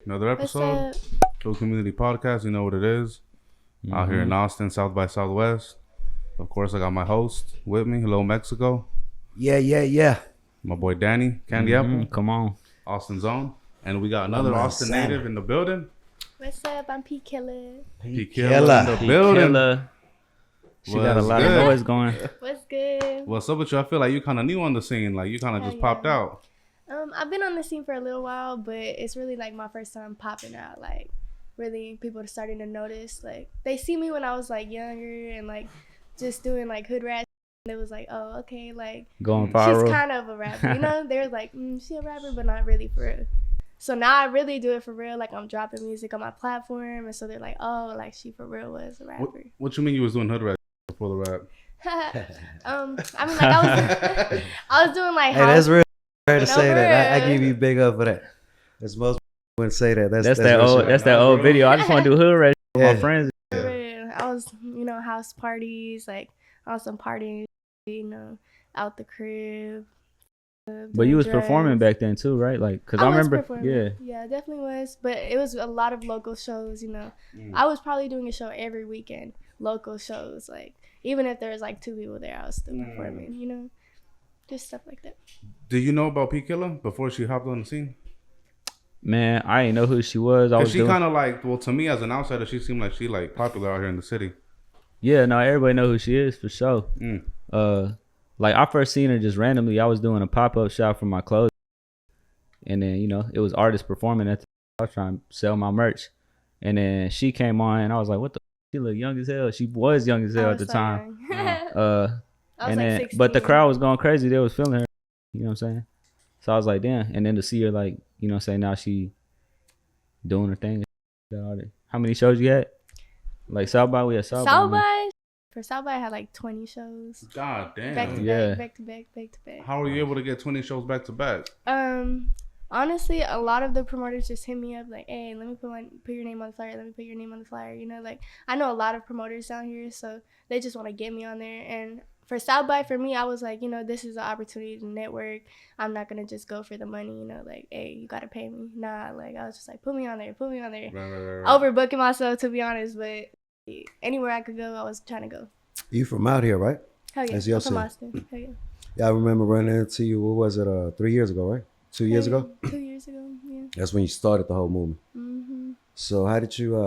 Another episode. True Community Podcast. You know what it is. Out here in Austin, South by Southwest. Of course, I got my host with me. Hello, Mexico. Yeah. My boy Danny, Candy Apple. Come on. Austin's own. And we got another Austin native in the building. What's up? I'm Killa. Killa in the building. Killa. She got a lot of noise going. What's good? What's up with you? I feel like you kind of new on the scene. Like you kind of just popped out. I've been on the scene for a little while, but it's really like my first time popping out. Like, really, people are starting to notice. Like, they see me when I was like younger and like just doing like hood rat. And it was like, oh, okay, like going viral. She's kind of a rapper, you know? They were like, she a rapper, but not really for real. So now I really do it for real. Like, I'm dropping music on my platform, and so they're like, oh, like she for real was a rapper. What you mean you was doing hood rap before the rap? I mean, like I was doing like. Hey, that's real rare to say that. I give you big up for that. As most wouldn't say that. That's that old video. I just want to do hood rap with my friends. I was, house parties, like on some partying, out the crib. But you was performing back then too, right? Like, cause I remember, yeah, it definitely was. But it was a lot of local shows. I was probably doing a show every weekend, local shows. Like, even if there was like 2 people there, I was still performing. Just stuff like that. Do you know about Killa before she hopped on the scene? Man, I didn't know who she was. She kind of like, well, to me as an outsider, she seemed like she like popular out here in the city. Yeah, no, everybody know who she is for sure. Like I first seen her just randomly. I was doing a pop-up shop for my clothes, and then it was artists performing at the I was trying to sell my merch, and then she came on, and I was like, "What the? She look young as hell." She was young as hell at the time. And then, 16. But the crowd was going crazy. They was feeling her. You know what I'm saying? So I was like, damn. And then to see her like, say now she doing her thing. How many shows you had? Like South by, we had South by. For South by, I had like 20 shows. God damn. Back to back. How were you able to get 20 shows back to back? Honestly, a lot of the promoters just hit me up like, hey, let me put your name on the flyer. Let me put your name on the flyer. Like I know a lot of promoters down here, so they just want to get me on there. And for South by, for me, I was like, this is an opportunity to network. I'm not gonna just go for the money, like, hey, you gotta pay me. Nah, like I was just like, put me on there. Right. Overbooking myself, to be honest, but anywhere I could go, I was trying to go. You from out here, right? Hell yeah, I'm from Austin. Hell yeah. Yeah, I remember running into you. What was it? 3 years ago, right? 2 years ago. 2 years ago, yeah. That's when you started the whole movement. So how did you?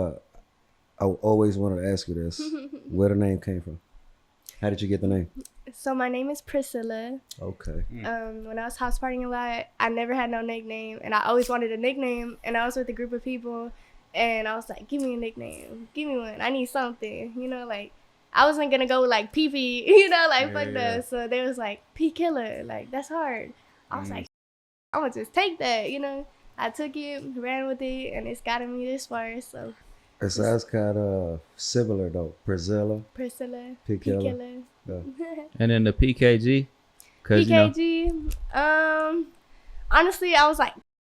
I always wanted to ask you this: where the name came from? How did you get the name? So my name is Priscilla. Okay. When I was house partying a lot, I never had no nickname, and I always wanted a nickname. And I was with a group of people, and I was like, "Give me a nickname. Give me one. I need something." Like I wasn't gonna go with like PP. Fuck that. So they was like Killa. Like that's hard. I was like, I'm gonna just take that. I took it, ran with it, and it's gotten me this far. So. It sounds kind of similar though. Priscilla. Killa. Yeah. And then the PKG. PKG. Honestly, I was like,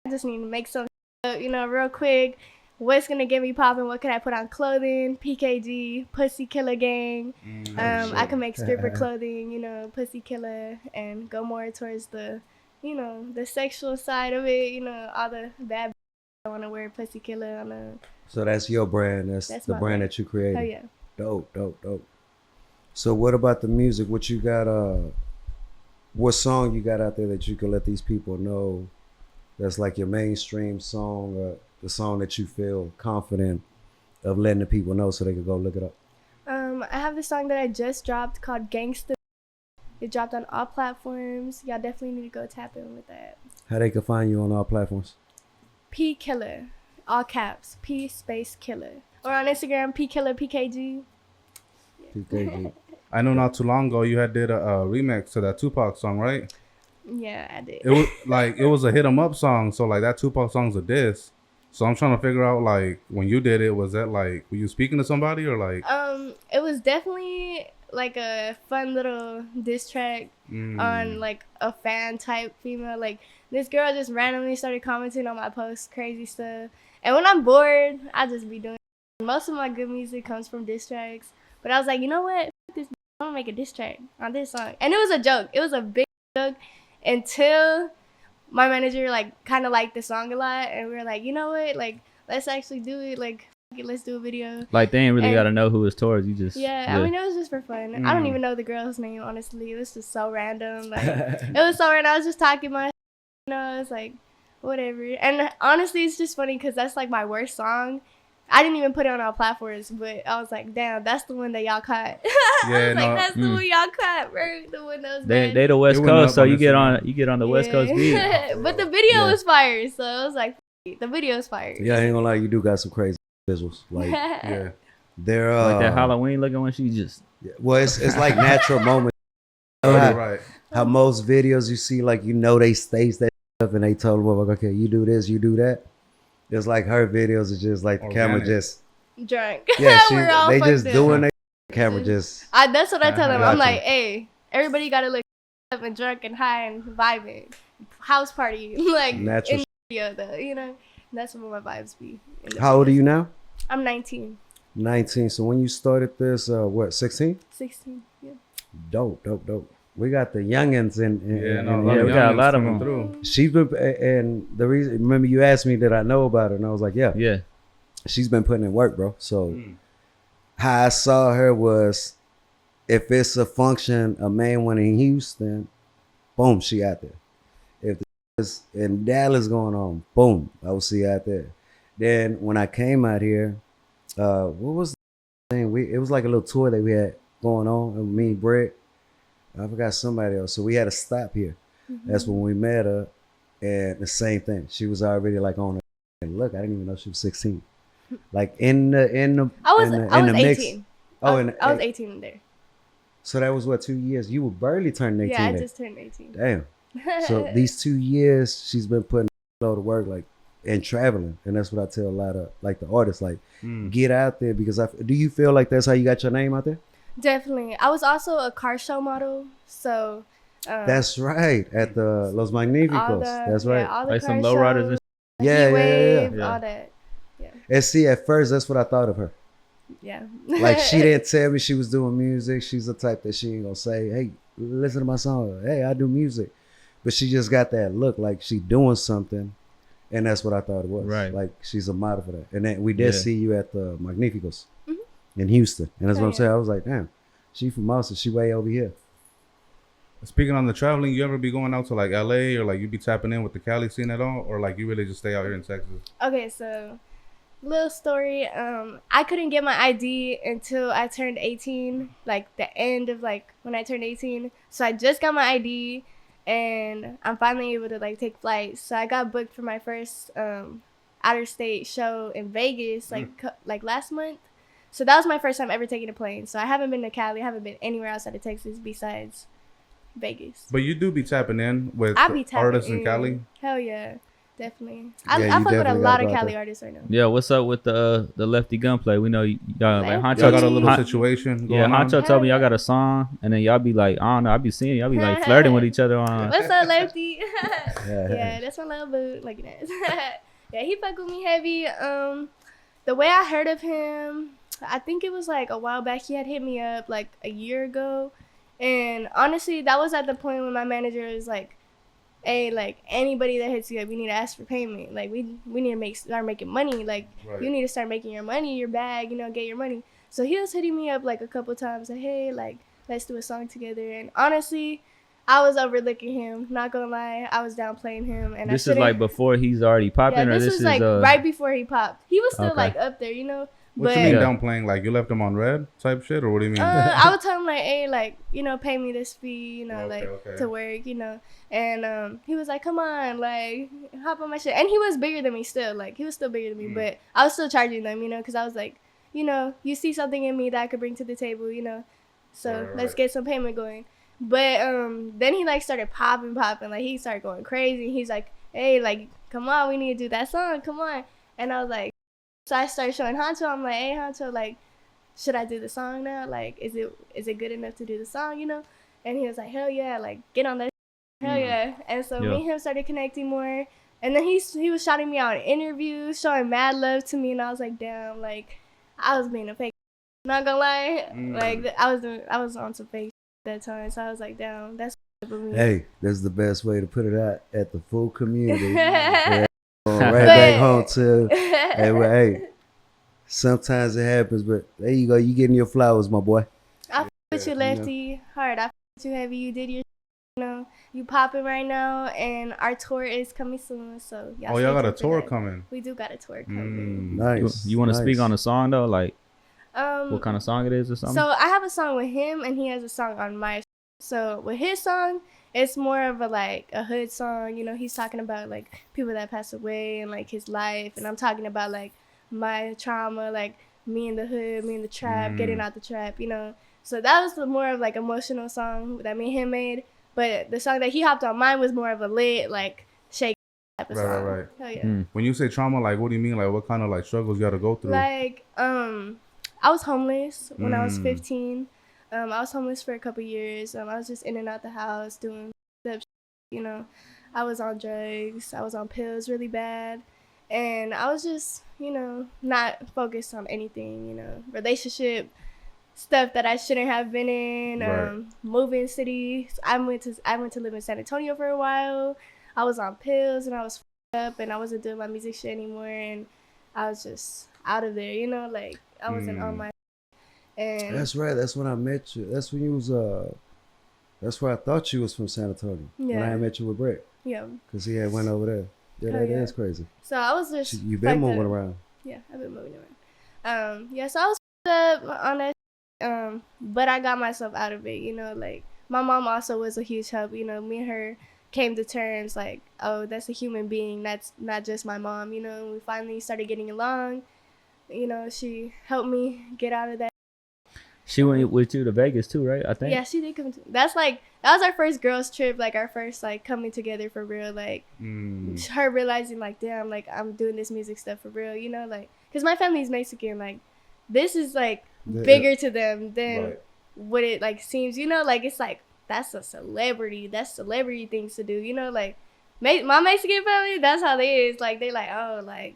I just need to make some, real quick. What's gonna get me popping? What could I put on clothing? PKG, Pussy Killa Gang. I can make stripper clothing, Pussy Killa, and go more towards the, the sexual side of it. All the bad. I want to wear Pussy Killa on a. So that's your brand. That's the brand that you created. Oh yeah. Dope. So what about the music? What you got? What song you got out there that you can let these people know? That's like your mainstream song, or the song that you feel confident of letting the people know, so they can go look it up. I have this song that I just dropped called Gangsta. It dropped on all platforms. Y'all definitely need to go tap in with that. How they can find you on all platforms? Killa, all caps, P space Killa. Or on Instagram, Killa PKG. Yeah. PKG. I know not too long ago you had did a remix to that Tupac song, right? Yeah, I did. It was a hit 'em up song, so like that Tupac song's a diss. So I'm trying to figure out like when you did it, was that like were you speaking to somebody or like? It was definitely like a fun little diss track on like a fan type female. Like this girl just randomly started commenting on my posts, crazy stuff. And when I'm bored, I just be doing. Most of my good music comes from diss tracks. But I was like, you know what? I'm gonna make a diss track on this song. And it was a joke. It was a big joke until my manager like kind of liked the song a lot, and we were like, you know what, like let's actually do it. Like let's do a video. Like they ain't really got to know who it's towards. You just I mean, it was just for fun. I don't even know the girl's name, honestly. It was just so random. Like it was so random. I was just talking my, I was like, whatever. And honestly, it's just funny because that's like my worst song. I didn't even put it on our platforms, but I was like, damn, that's the one that y'all caught. I was like, that's the one y'all caught, bro. The one that was bad. They the West Coast, so you get on the West Coast beat. But the video was fire, so I was like, the video is fire. Yeah, I ain't gonna lie, you do got some crazy visuals. Like, they're like that Halloween looking when she just. Well, it's like natural moments. Right. How most videos you see, like they staged that stuff and they told them, well, okay, you do this, you do that. It's like her videos are just like the camera just drunk. Yeah, they just doing their camera just. That's what I tell them. I'm like, hey, everybody gotta look up and drunk and high and vibing, house party, like natural in the video though, you know. That's what my vibes be. How old are you now? I'm 19. 19. So when you started this, what, 16? 16. Yeah. Dope. We got the youngins we got a lot of them through. She's been, and the reason, remember you asked me did I know about her, and I was like, yeah. She's been putting in work, bro. So how I saw her was, if it's a function, a main one in Houston, boom, she out there. If there's in Dallas going on, boom, I will see out there. Then when I came out here, what was the thing? It was like a little tour that we had going on, and me and Brett. I forgot somebody else. So we had to stop here. That's when we met her. And the same thing. She was already like on her. And look, I didn't even know she was 16. Like in the I was mix. 18. Oh, I was 18 there. So that was what, 2 years? You were barely turning 18. Yeah, I just turned 18. Damn. So these 2 years she's been putting a lot of work, like, and traveling. And that's what I tell a lot of like the artists, like get out there, because do you feel like that's how you got your name out there? Definitely. I was also a car show model, so that's right, at the Los Magnificos. That's right. All the like car some lowriders and yeah. All that. Yeah. And see, at first that's what I thought of her. Yeah. Like she didn't tell me she was doing music. She's the type that she ain't gonna say, hey, listen to my song. Hey, I do music. But she just got that look like she doing something. And that's what I thought it was. Right. Like she's a model for that. And then we did see you at the Magnificos in Houston. And that's what I'm saying. I was like, damn, she from Austin. She way over here. Speaking on the traveling, you ever be going out to like LA or like you be tapping in with the Cali scene at all? Or like you really just stay out here in Texas? Okay, so little story. I couldn't get my ID until I turned 18, like the end of like when I turned 18. So I just got my ID and I'm finally able to like take flights. So I got booked for my first outer state show in Vegas like last month. So that was my first time ever taking a plane. So I haven't been to Cali. I haven't been anywhere outside of Texas besides Vegas. But you do be tapping in with artists in Cali? Hell yeah. Definitely. Yeah, I fuck with a lot of Cali artists right now. Yeah, what's up with the Lefty gunplay? We know y'all like Honcho y'all got a little situation going on. Honcho told me y'all got a song, and then y'all be like, I don't know, I be seeing y'all be like flirting with each other on. What's up, Lefty? Yeah, that's my little boo. Look at that. Yeah, he fuck with me heavy. The way I heard of him, I think it was like a while back. He had hit me up like a year ago, and honestly, that was at the point when my manager was like, hey, like anybody that hits you up, we need to ask for payment. Like we need to start making money. Like you need to start making your money, your bag, get your money. So he was hitting me up like a couple times, like, hey, like let's do a song together. And honestly, I was overlooking him. Not gonna lie, I was downplaying him. And this is like before he's already popping, yeah, or this was like right before he popped. He was still like up there, What you mean downplaying? Like you left him on red type shit, or what do you mean? I would tell him like, hey, like pay me this fee, to work, And he was like, come on, like hop on my shit. And he was bigger than me still, like he was still bigger than me, but I was still charging them, because I was like, you see something in me that I could bring to the table, So let's get some payment going. But then he like started popping, like he started going crazy. He's like, hey, like come on, we need to do that song, come on. And I was like. So I started showing Honcho. I'm like, hey, Honcho, like, should I do the song now? Like, is it good enough to do the song, And he was like, hell yeah, like, get on that. Hell yeah. And so me and him started connecting more. And then he was shouting me out in interviews, showing mad love to me. And I was like, damn, like, I was being a fake. Not gonna lie. Like, I was on some fake at that time. So I was like, damn, that's Hey, that's the best way to put it out at the full community. Yeah, right back home to hey, sometimes it happens, but there you go. You getting your flowers, my boy. I with you, Lefty. Hard. I with you heavy. You did your, you popping right now, and our tour is coming soon. So y'all got a tour coming. We do got a tour coming. Nice. You want to speak on the song though, like what kind of song it is or something? So I have a song with him, and he has a song on my. So with his song, it's more of a hood song. He's talking about like people that passed away and like his life, and I'm talking about like my trauma, like me in the hood, me in the trap, getting out the trap. So that was the more of like emotional song that me and him made. But the song that he hopped on mine was more of a lit, like shake type of song. Right. Hell yeah. When you say trauma, like what do you mean? Like what kind of like struggles you got to go through? Like I was homeless when I was 15. I was homeless for a couple years. I was just in and out the house doing stuff. I was on drugs. I was on pills really bad. And I was just, not focused on anything, relationship stuff that I shouldn't have been in. Right. Moving cities. I went to live in San Antonio for a while. I was on pills and I was up and I wasn't doing my music shit anymore, and I was just out of there, like I wasn't on my. And that's right. That's when I met you. That's when you was that's where I thought you was from San Antonio. Yeah. When I met you with Brett. Yeah. Cause he had went over there. Yeah, that is crazy. So I was just. You've been moving around. Yeah, I've been moving around. So I was up on that. But I got myself out of it. Like my mom also was a huge help. Me and her came to terms like, oh, that's a human being. That's not just my mom. We finally started getting along. She helped me get out of that. She went with you to Vegas too, right? I think. Yeah, she did come. That was our first girls trip, like our first like coming together for real. Like her realizing like, damn, like I'm doing this music stuff for real. Like because my family's Mexican. Like this is like bigger to them than what it like seems. Like it's like that's a celebrity. That's celebrity things to do. Like my Mexican family, that's how they is. Like they like, oh, like.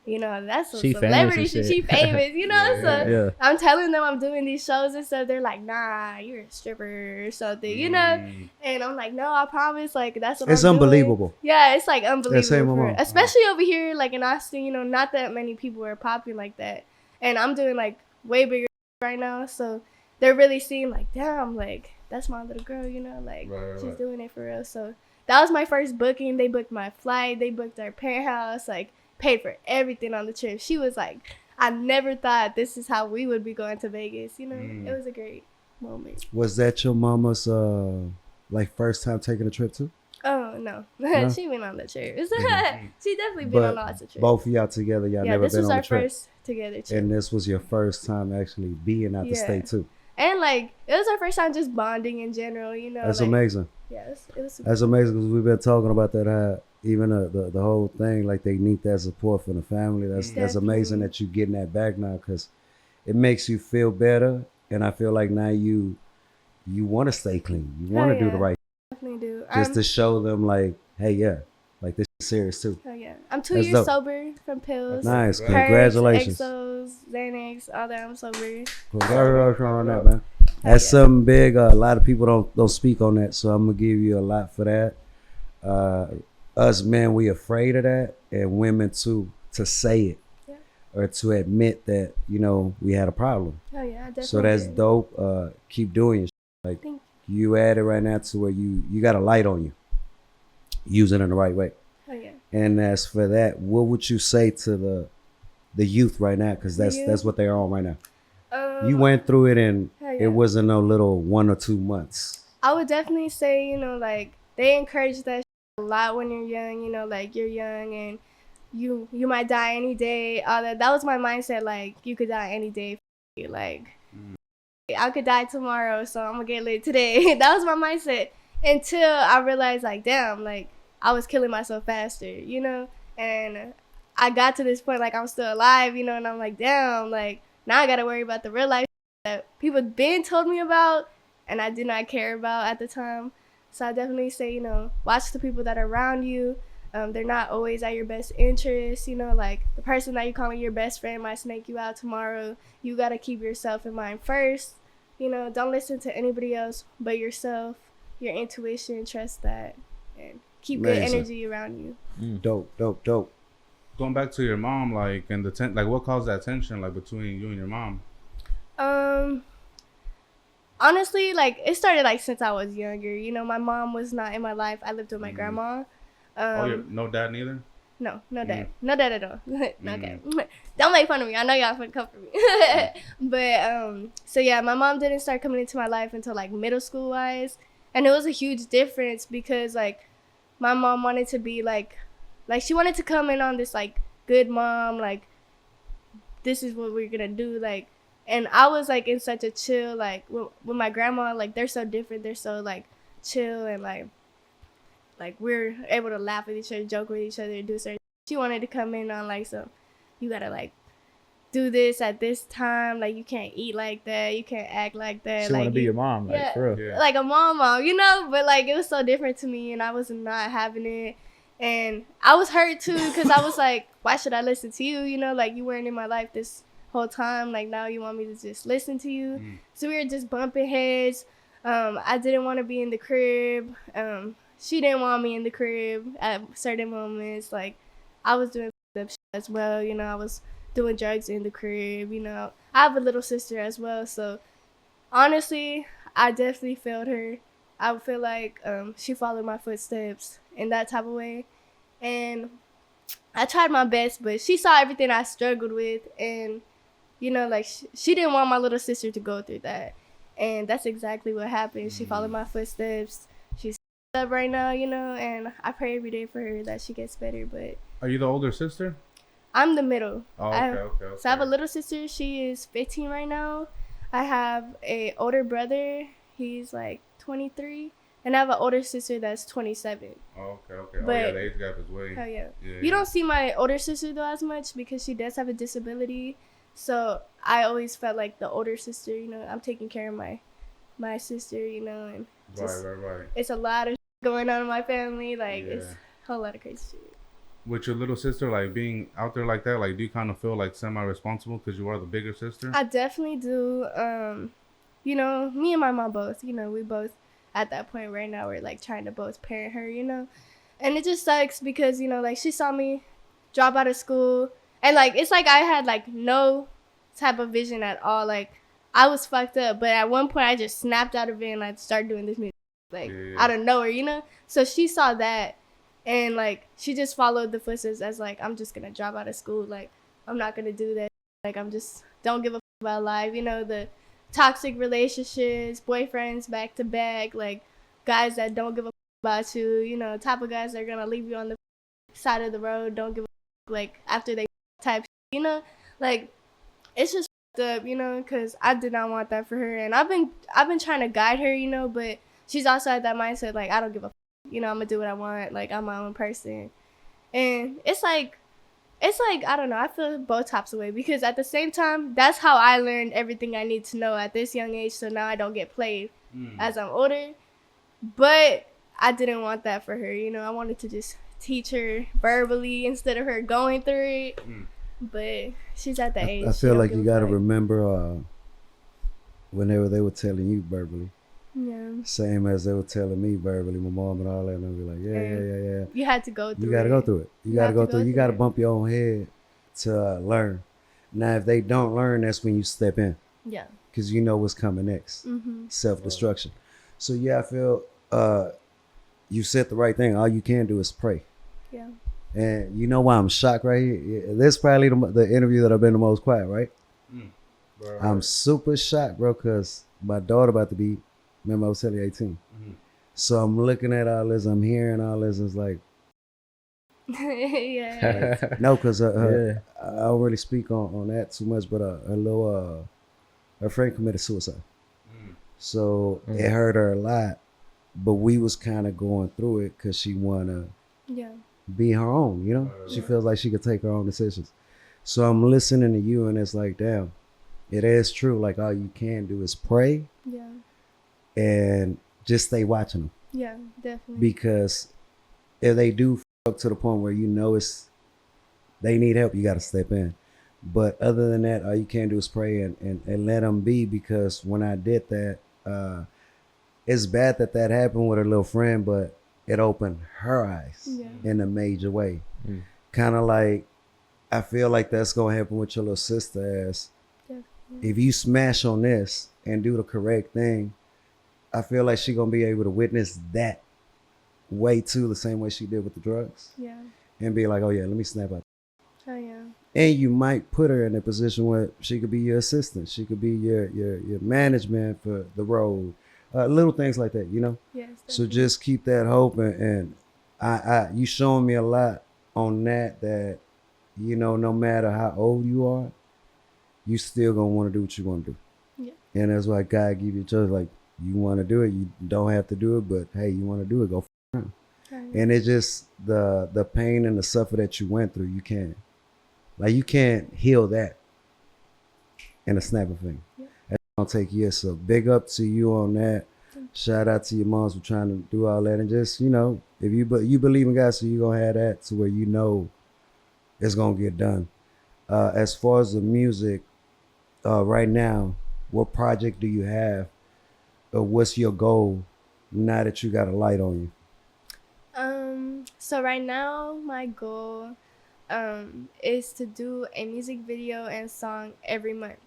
That's a celebrity. She famous, So I'm telling them I'm doing these shows and stuff. They're like, nah, you're a stripper or something, And I'm like, no, I promise. Like, that's what it's I'm unbelievable. Doing. Yeah, it's like unbelievable. That's especially over here, like in Austin, not that many people are popping like that. And I'm doing like way bigger right now. So they're really seeing like, damn, like, that's my little girl, Like, she's doing it for real. So that was my first booking. They booked my flight. They booked our parent house. Like, paid for everything on the trip. She was like, I never thought this is how we would be going to Vegas. It was a great moment. Was that your mama's like first time taking a trip too? Oh no, she went on the trip. She definitely been on lots of trips. Both of y'all together, y'all never been on the trip. Yeah, this was our first together trip. And this was your first time actually being out the state too. And like it was our first time just bonding in general. That's like, amazing. Yeah, it was super that's amazing because we've been talking about that. Even the whole thing, like they need that support from the family. That's amazing that you getting that back now because it makes you feel better. And I feel like now you want to stay clean. You want to do the right thing. Definitely do. Just to show them like, hey, like this is serious too. Oh yeah, I'm 2 years sober from pills. Nice, congratulations. Exos, Xanax, all that. I'm sober. Congratulations on that, man. That's something big. A lot of people don't speak on that, so I'm gonna give you a lot for that. Us men, we afraid of that, and women too, to say it or to admit that we had a problem. Oh yeah, definitely. So that's dope. Keep doing your like you at it right now to where you got a light on you. Use it in the right way. Oh yeah. And as for that, what would you say to the youth right now? Because that's what they're on right now. You went through it, and it wasn't no little 1 or 2 months. I would definitely say like they encourage that a lot when you're young, like you're young and you might die any day, all that was my mindset, like you could die any day, like I could die tomorrow, so I'm gonna get lit today. That was my mindset until I realized like damn, like I was killing myself faster, and I got to this point like I'm still alive, and I'm like damn, like now I gotta worry about the real life that people been told me about and I did not care about at the time. So I definitely say, watch the people that are around you. They're not always at your best interest. Like the person that you calling your best friend might snake you out tomorrow. You got to keep yourself in mind first. Don't listen to anybody else but yourself. your intuition, trust that, and keep Amazing. good energy around you. Dope. Going back to your mom, like, and like, what caused that tension, like, between you and your mom? Honestly, like, it started like since I was younger. You know, my mom was not in my life. I lived with my grandma. No dad neither? No dad. No dad at all. No dad. Don't make fun of me. I know y'all finna come for me. But so yeah, my mom didn't start coming into my life until like middle school wise, and it was a huge difference because like my mom wanted to be like she wanted to come in on this like good mom, like this is what we're gonna do, like. And I was like in such a chill, like with my grandma, like they're so different. They're so like chill and like we're able to laugh with each other, joke with each other, do certain. She wanted to come in on like some, you gotta like do this at this time, like you can't eat like that, you can't act like that. She like, want to be your mom, like yeah, for real. Yeah. like a mom, you know. But like it was so different to me, and I was not having it, and I was hurt too because I was like, why should I listen to you? You know, like you weren't in my life this whole time, like now you want me to just listen to you. So we were just bumping heads. I didn't want to be in the crib. She didn't want me in the crib at certain moments. Like I was doing up shit as well, you know. I was doing drugs in the crib, you know. I have a little sister as well, so honestly I definitely failed her. I feel like she followed my footsteps in that type of way, and I tried my best, but she saw everything I struggled with, and you know, like she didn't want my little sister to go through that. And that's exactly what happened. She followed my footsteps. She's up right now, you know, and I pray every day for her that she gets better. But Are you the older sister? I'm the middle. Oh, okay. So I have a little sister. She is 15 right now. I have a older brother. He's like 23. And I have an older sister that's 27. Oh, okay. But, yeah, the age gap is way. Hell yeah. Yeah, You don't see my older sister though as much because she does have a disability. So I always felt like the older sister, you know, I'm taking care of my sister, you know, and just, Right. it's a lot of going on in my family. Like, Yeah. it's a whole lot of crazy shit. With your little sister, like being out there like that, like do you kind of feel like semi-responsible because you are the bigger sister? I definitely do. You know, me and my mom both, you know, we both at that point right now, we're like trying to both parent her, you know, and it just sucks because, you know, like she saw me drop out of school. And, like, it's like I had, like, no type of vision at all. Like, I was fucked up. But at one point, I just snapped out of it and I started doing this music, like, out of nowhere, you know? So she saw that. And, like, she just followed the footsteps as, like, I'm just going to drop out of school. Like, I'm not going to do that. Like, I'm just don't give a fuck about life. You know, the toxic relationships, boyfriends back to back, like, guys that don't give a fuck about you. You know, type of guys that are going to leave you on the side of the road, don't give a fuck, like, after they type, you know, like it's just up, you know, because I did not want that for her, and I've been trying to guide her, you know, but she's also at that mindset like I don't give a you know, I'm gonna do what I want, like I'm my own person. And it's like I don't know, I feel both types of way because at the same time that's how I learned everything I need to know at this young age, so now I don't get played as I'm older. But I didn't want that for her, you know. I wanted to just teach her verbally instead of her going through it. But she's at the age. I feel like you got to remember whenever they were telling you verbally. Yeah. Same as they were telling me verbally, my mom and all that, and I'd be like, yeah. You had to go through it. You got to go through it. You got to go through it. You got to bump your own head to learn. Now, if they don't learn, that's when you step in. Yeah. Because you know what's coming next. Self-destruction. So, yeah, I feel you said the right thing. All you can do is pray. Yeah. And you know why I'm shocked right here? This is probably the interview that I've been the most quiet, right? I'm super shocked, bro, because my daughter about to be, remember I was telling you 18. So I'm looking at all this, I'm hearing all this, it's like, yeah. like, no, because I don't really speak on that too much, but her friend committed suicide. So it hurt her a lot, but we was kind of going through it because she want to be her own, you know? She feels like she could take her own decisions. So I'm listening to you and it's like, damn, it is true. Like all you can do is pray and just stay watching them. Yeah, definitely. Because if they do up to the point where you know they need help, you got to step in. But other than that, all you can do is pray and let them be, because when I did that, it's bad that happened with her little friend, but it opened her eyes in a major way. Kind of like, I feel like that's gonna happen with your little sister. As if you smash on this and do the correct thing, I feel like she gonna be able to witness that way too, the same way she did with the drugs. Yeah. And be like, oh yeah, let me snap out. Oh yeah. And you might put her in a position where she could be your assistant. She could be your management for the road. Little things like that, you know? Yes. So just keep that hope, and you showing me a lot on that, you know, no matter how old you are, you still gonna want to do what you want to do. Yeah. And that's why God give you a choice. Like, you want to do it, you don't have to do it, but hey, you want to do it, go for it. Right. And it's just the pain and the suffer that you went through. You can't heal that in a snap of a finger. Yeah. It's gonna take years. So big up to you on that. Shout out to your moms for trying to do all that, and just, you know, if you believe in God, so you're gonna have that to where you know it's gonna get done. As far as the music, right now, what project do you have? What's your goal now that you got a light on you? So right now my goal is to do a music video and song every month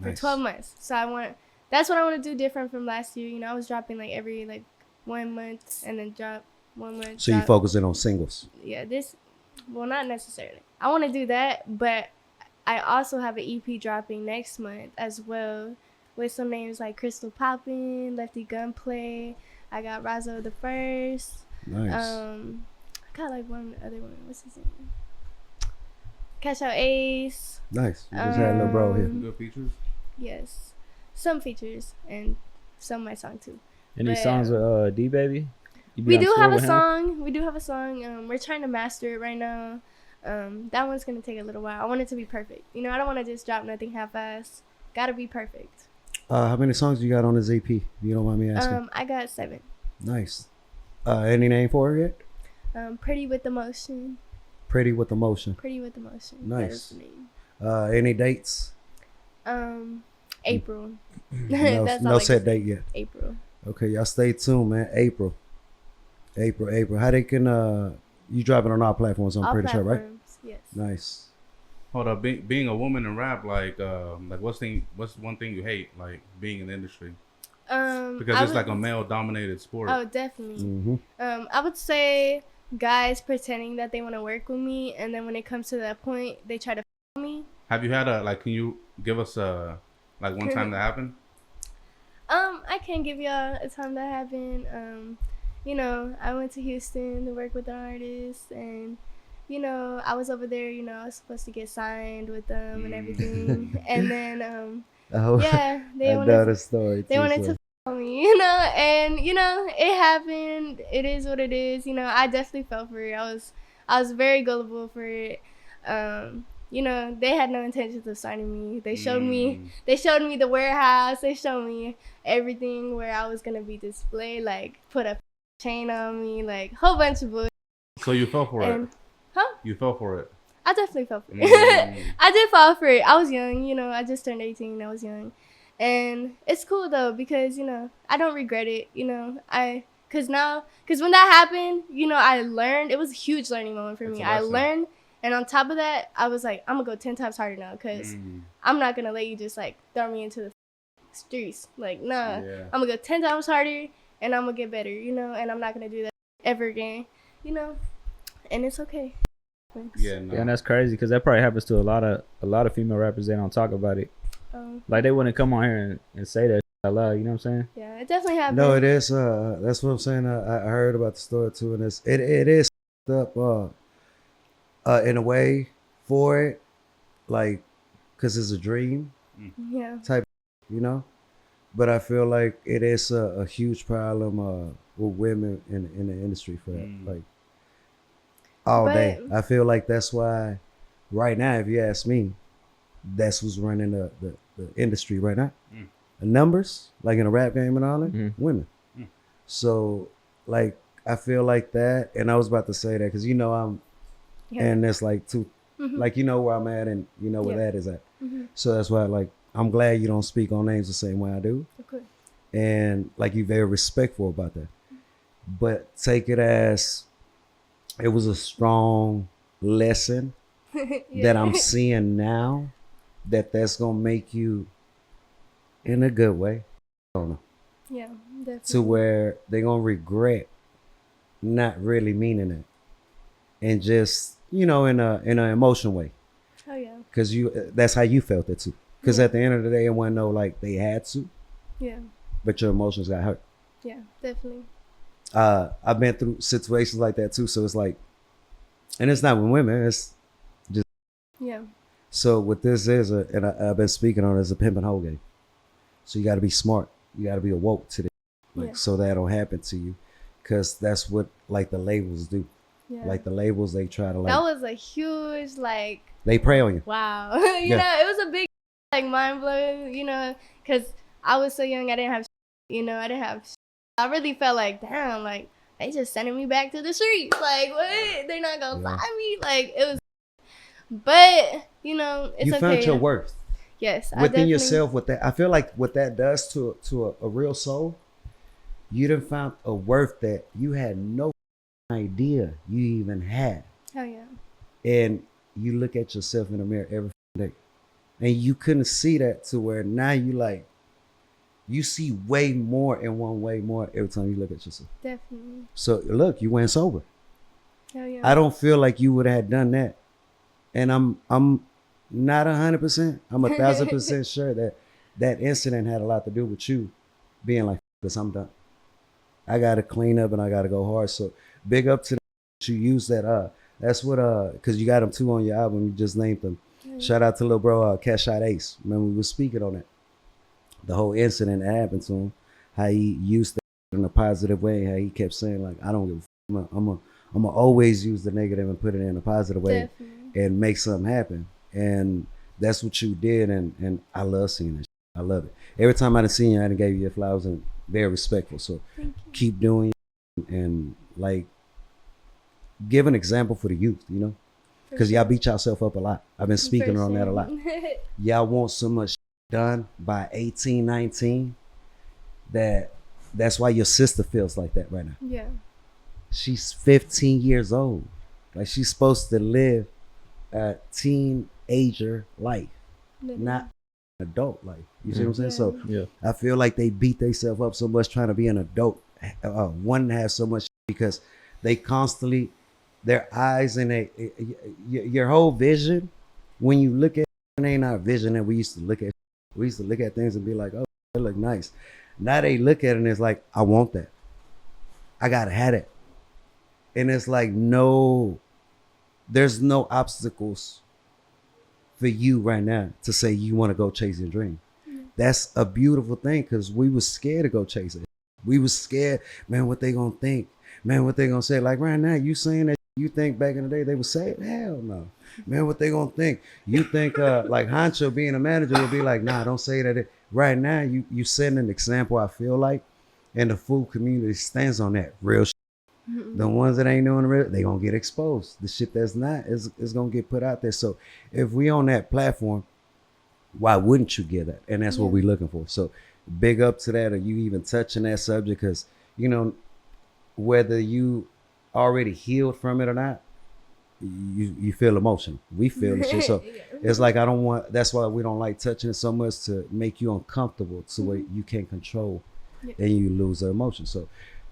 for 12 months. So that's what I want to do different from last year. You know, I was dropping like every 1 month and then drop 1 month. So you focusing on singles? Yeah, not necessarily. I want to do that, but I also have an EP dropping next month as well, with some names like Crystal Poppin', Lefty Gunplay. I got Razzo the First. Nice. I got one other one. What's his name? Cash Out Ace. Nice. You just had a little bro here. Good features? Yes. Some features and some my song too. Any songs with D Baby? We do have a song. We're trying to master it right now. That one's gonna take a little while. I want it to be perfect. You know, I don't want to just drop nothing half-assed. Gotta be perfect. How many songs you got on this EP? If you don't mind me asking. I got 7. Nice. Any name for it yet? Pretty with Emotion. Pretty with Emotion. Pretty with Emotion. Nice. That is the name. Any dates? April. No set date yet. April. Okay, y'all stay tuned, man. April. How they can you dropping on all platforms? I'm pretty sure, right? Yes. Nice. Hold up, being a woman in rap, what's one thing you hate, like being in the industry? Because it's like a male-dominated sport. Oh, definitely. Mm-hmm. I would say guys pretending that they want to work with me, and then when it comes to that point, they try to f me. Have you had can you give us one time that happened? I can give y'all a time that happened. You know, I went to Houston to work with an artist, and you know, I was over there. You know, I was supposed to get signed with them and everything, and then yeah, they wanted to f me, you know, and you know, it happened. It is what it is. You know, I definitely fell for it. I was very gullible for it. You know, they had no intentions of signing me. They showed me the warehouse. They showed me everything where I was gonna be displayed, like put a chain on me, like whole bunch of bullshit. So you fell for it? Huh? You fell for it? I definitely fell for it. I did fall for it. I was young, you know. I just turned 18. I was young, and it's cool though because you know I don't regret it. You know, because when that happened, you know, I learned. It was a huge learning moment for me. I learned. And on top of that, I was like, I'm going to go 10 times harder now because I'm not going to let you just, throw me into the streets. Like, nah. Yeah. I'm going to go 10 times harder, and I'm going to get better, you know? And I'm not going to do that ever again, you know? And it's okay. Thanks. Yeah, and that's crazy because that probably happens to a lot of female rappers. They don't talk about it. They wouldn't come on here and say that out loud, you know what I'm saying? Yeah, it definitely happened. No, it is. That's what I'm saying. I heard about the story, too, and it is up, in a way for it, because it's a dream type, you know. But I feel like it is a huge problem with women in the industry for that, all day. I feel like that's why right now, if you ask me, that's what's running the industry right now. The numbers, in a rap game and all that, women. So I feel like that, and I was about to say that because you know I'm. Yeah. And that's you know where I'm at and you know where that is at. So that's why I'm glad you don't speak on names the same way I do. Okay. and like you're very respectful about that. But take it as it was a strong lesson that I'm seeing now, that's gonna make you in a good way. I don't know. Yeah, definitely. To where they're gonna regret not really meaning it, and just in an emotional way, Oh yeah. because that's how you felt it too. Because Yeah. at the end of the day, it wasn't no like they had to, Yeah. but your emotions got hurt. Yeah, definitely. I've been through situations like that too, so it's like, and it's not with women, it's just Yeah. so what this is, and I've been speaking on it, is a pimp and hoe game. So you got to be smart, you got to be awoke to this, like, Yeah. so that don't happen to you, because that's what like the labels do. Yeah. Like the labels, they try to like that was a huge like they prey on you. wow. you Yeah. know, it was a big like mind blowing, you know, because I was so young, I didn't have I didn't have I really felt like, damn, like they just sending me back to the streets. Like what? They're not gonna find me. Like it was, but it's You okay. found your worth Yes, I within definitely, yourself. With that, I feel like what that does to a real soul, you done found a worth that you had no idea you even had. Hell yeah. And you look at yourself in the mirror every day, and you couldn't see that, to where now you see way more and one way more every time you look at yourself. Definitely. So look, you went sober. Hell yeah. I don't feel like you would have done that, and I'm not 100%. I'm 1,000% sure that incident had a lot to do with you being like, this, I'm done. I gotta clean up and I gotta go hard. So big up to that. You use that. That's what because you got them too on your album. You just named them. Shout out to little bro Cash Shot Ace. Remember we were speaking on it. The whole incident that happened to him, how he used that in a positive way, how he kept saying like, I don't give a f- I'm gonna always use the negative and put it in a positive way. Definitely. And make something happen. And that's what you did, and I love seeing it. I love it. Every time I done seen you, I done gave you your flowers, and very respectful. So Thank you. keep doing it, and like give an example for the youth, because y'all beat yourself up a lot. I've been speaking For on that a lot. sure. Y'all want so much done by 18, 19 that's why your sister feels like that right now. Yeah. She's 15 years old. Like she's supposed to live a teenager life, not adult life. You see what I'm saying? Yeah. So Yeah. I feel like they beat themselves up so much trying to be an adult. One has so much because they constantly, their eyes and your whole vision, when you look at it, ain't our vision that we used to look at. We used to look at things and be like, oh, they look nice. Now they look at it and it's like, I want that. I gotta have it. And it's like, no, there's no obstacles for you right now to say you want to go chase your dream. That's a beautiful thing, because we was scared to go chase it. We was scared, man, what they gonna think? Man, what they gonna say? Like right now, you saying that you think back in the day they would say it? Hell no. Man, what they gonna think? You think like Hancho being a manager would be like, nah, don't say that. Right now, you setting an example, I feel like, and the food community stands on that real shit. The ones that ain't doing the real, they gonna get exposed. The shit that's not is gonna get put out there. So if we on that platform, why wouldn't you get that? And that's what we looking for. So big up to that, or you even touching that subject, because whether you already healed from it or not, you feel emotional. We feel the shit. So it's like, that's why we don't like touching it so much, to make you uncomfortable to where you can't control and you lose the emotion. So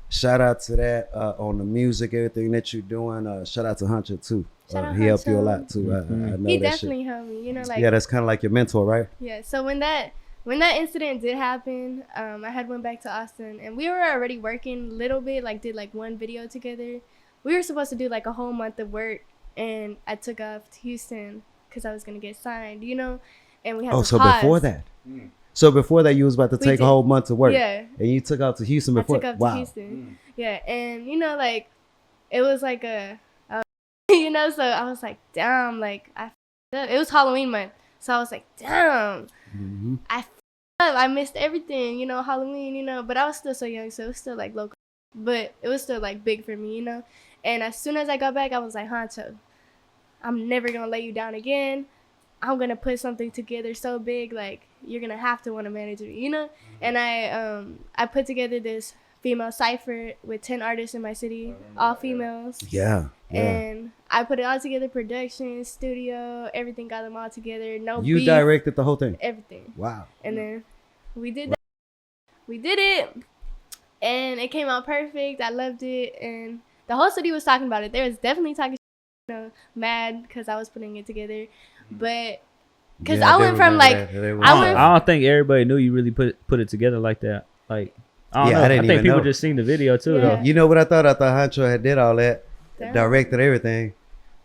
shout out to that on the music, everything that you're doing. Shout out to Hunter too. He helped you a lot too. I know He that definitely shit. helped me. Like Yeah, that's kind of like your mentor, right? Yeah. So when that incident did happen, I had went back to Austin, and we were already working a little bit. Like did like one video together. We were supposed to do like a whole month of work, and I took off to Houston because I was gonna get signed. And we had to so pause. before that. So before that, you was about to take did. a whole month to work. Yeah. And you took out to Houston before. I took off Wow. to Houston. Yeah, and like it was like so I was like, damn, like I f***ed up. It was Halloween month, so I was like, damn, I f***ed up. I missed everything, Halloween, but I was still so young, so it was still like local, but it was still like big for me, And as soon as I got back, I was like, Honcho, I'm never gonna let you down again. I'm gonna put something together so big, like, you're gonna have to want to manage me, you know. And I put together this female cipher with 10 artists in my city, all females. Yeah. And I put it all together, production, studio, everything, got them all together. No You beef, directed the whole thing. everything. Wow. And then we did that. We did it, and it came out perfect. I loved it, and the whole city was talking about it. They was definitely talking, mad because I was putting it together, but because I went from like I don't think everybody knew you really put it together like that. Like I don't know. I think people just seen the video too, though. You know what I thought? I thought Hancho had did all that, directed everything.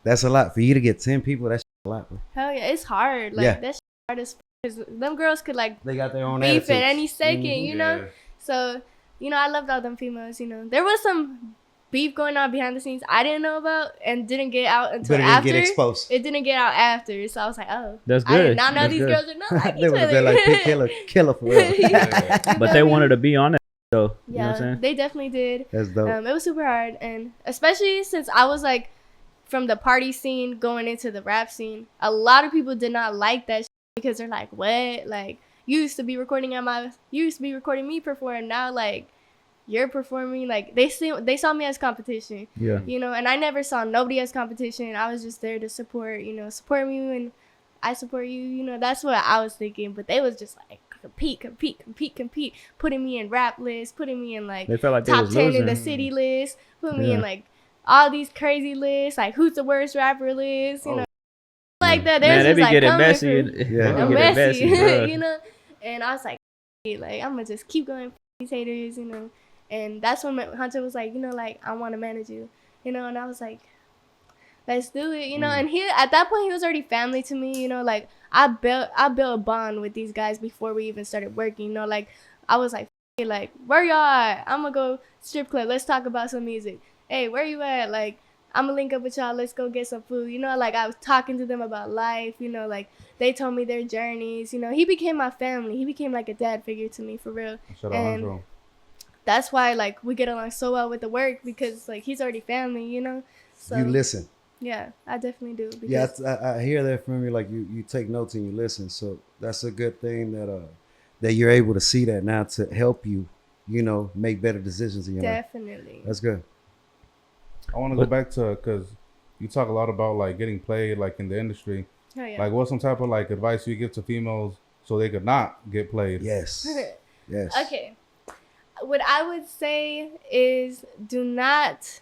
That's a lot for you to get 10 people. That's a lot. Bro. Hell yeah, it's hard. Like that's hard as because them girls could like they got their own beef attitudes. at any second, you know. So I loved all them females. There was some beef going on behind the scenes I didn't know about and didn't get out until after. It didn't get exposed. It didn't get out after, so I was like, oh, that's good. I did not know these girls are not like each other. They would have been like Killa for real. But they wanted to be on it, though. Yeah, you know what I'm saying? they definitely did. That's dope. It was super hard, and especially since I was like from the party scene going into the rap scene, a lot of people did not like that because they're like, what? Like, you used to be recording me perform, now like you're performing. Like they saw me as competition. Yeah. And I never saw nobody as competition. I was just there to support me when I support you. That's what I was thinking. But they was just like compete, putting me in rap lists, putting me in like, they felt like top 10 losing. in the city list, put me in like all these crazy lists, like who's the worst rapper list, like that. Man, they be like getting messy. Messy, And I was like I'm gonna just keep going for these haters, And that's when Hunter was like, like, I want to manage you, and I was like, let's do it, And he, at that point, he was already family to me, Like I built a bond with these guys before we even started working, Like I was like, where y'all at? I'm gonna go strip club. Let's talk about some music. Hey, where you at? Like, I'm gonna link up with y'all. Let's go get some food. Like I was talking to them about life. Like they told me their journeys. He became my family. He became like a dad figure to me for real. And that's why like we get along so well with the work because like he's already family. So you listen. Yeah, I definitely do. Yeah, I hear that from you. Like you take notes and you listen. So that's a good thing that you're able to see that now to help you, make better decisions in your life. Definitely. That's good. I want to go back to, because you talk a lot about like getting played like in the industry. Oh, yeah. Like what's some type of like advice you give to females so they could not get played? Yes. Yes. Okay. What I would say is do not.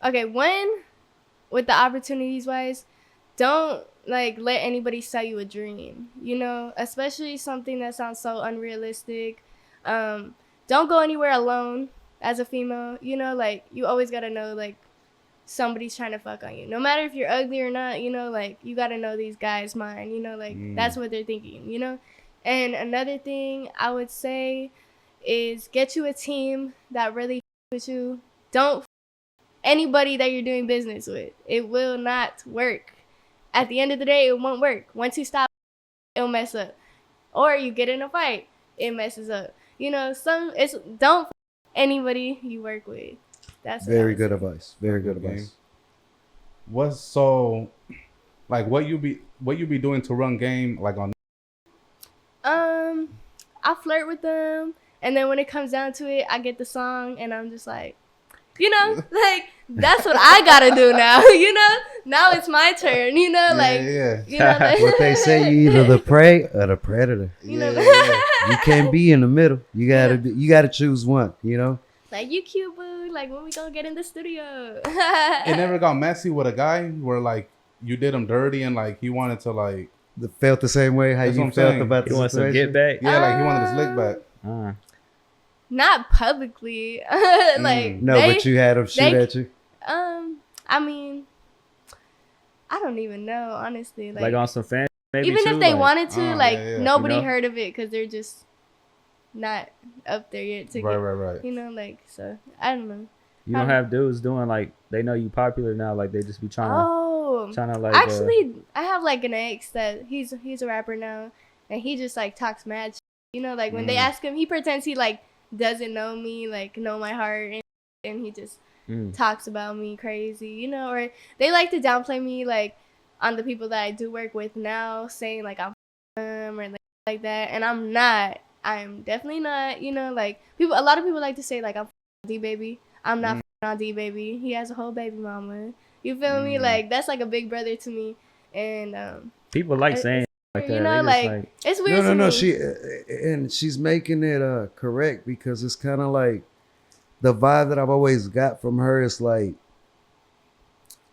Okay, one, with the opportunities wise, don't like let anybody sell you a dream, especially something that sounds so unrealistic. Don't go anywhere alone as a female, like you always gotta know like somebody's trying to fuck on you, no matter if you're ugly or not, like you gotta know these guys' mind, like that's what they're thinking, And another thing I would say is get you a team that really with you. Don't anybody that you're doing business with. It will not work. At the end of the day, it won't work. Once you stop, it'll mess up. Or you get in a fight, it messes up. Don't anybody you work with. That's very good advice. Very good advice. What's so like what you be doing to run game like on? I flirt with them, and then when it comes down to it, I get the song, and I'm just like, like that's what I gotta do now. Now it's my turn. Like, what they say, you either the prey or the predator. You can't be in the middle. You gotta choose one. Like, you cute, boo. Like, when we gonna get in the studio? It never got messy with a guy where like you did him dirty and like he wanted to like felt the same way how you felt about the situation. He wants to get back. Yeah, like he wanted his lick back. Not publicly. Like but you had him shoot at you. I mean, I don't even know, honestly. Like on some fan, maybe even too, if they like, wanted to, nobody you know? heard of it because they're just not up there yet. To right. Like, so I don't know. You don't have dudes doing like they know you popular now, like they just be trying to like. Actually, I have like an ex that he's a rapper now, and he just like talks mad shit. Like when they ask him, he pretends he like doesn't know me, like know my heart, and he just talks about me crazy, or they like to downplay me like on the people that I do work with now, saying like I'm or like like that, and I'm not. I'm definitely not. You know, like a lot of people like to say like I'm D baby. I'm not on D baby. He has a whole baby mama. You feel me? Like that's like a big brother to me, and people like saying like that. You know, like it's weird. No. She's making it correct because it's kind of like the vibe that I've always got from her is like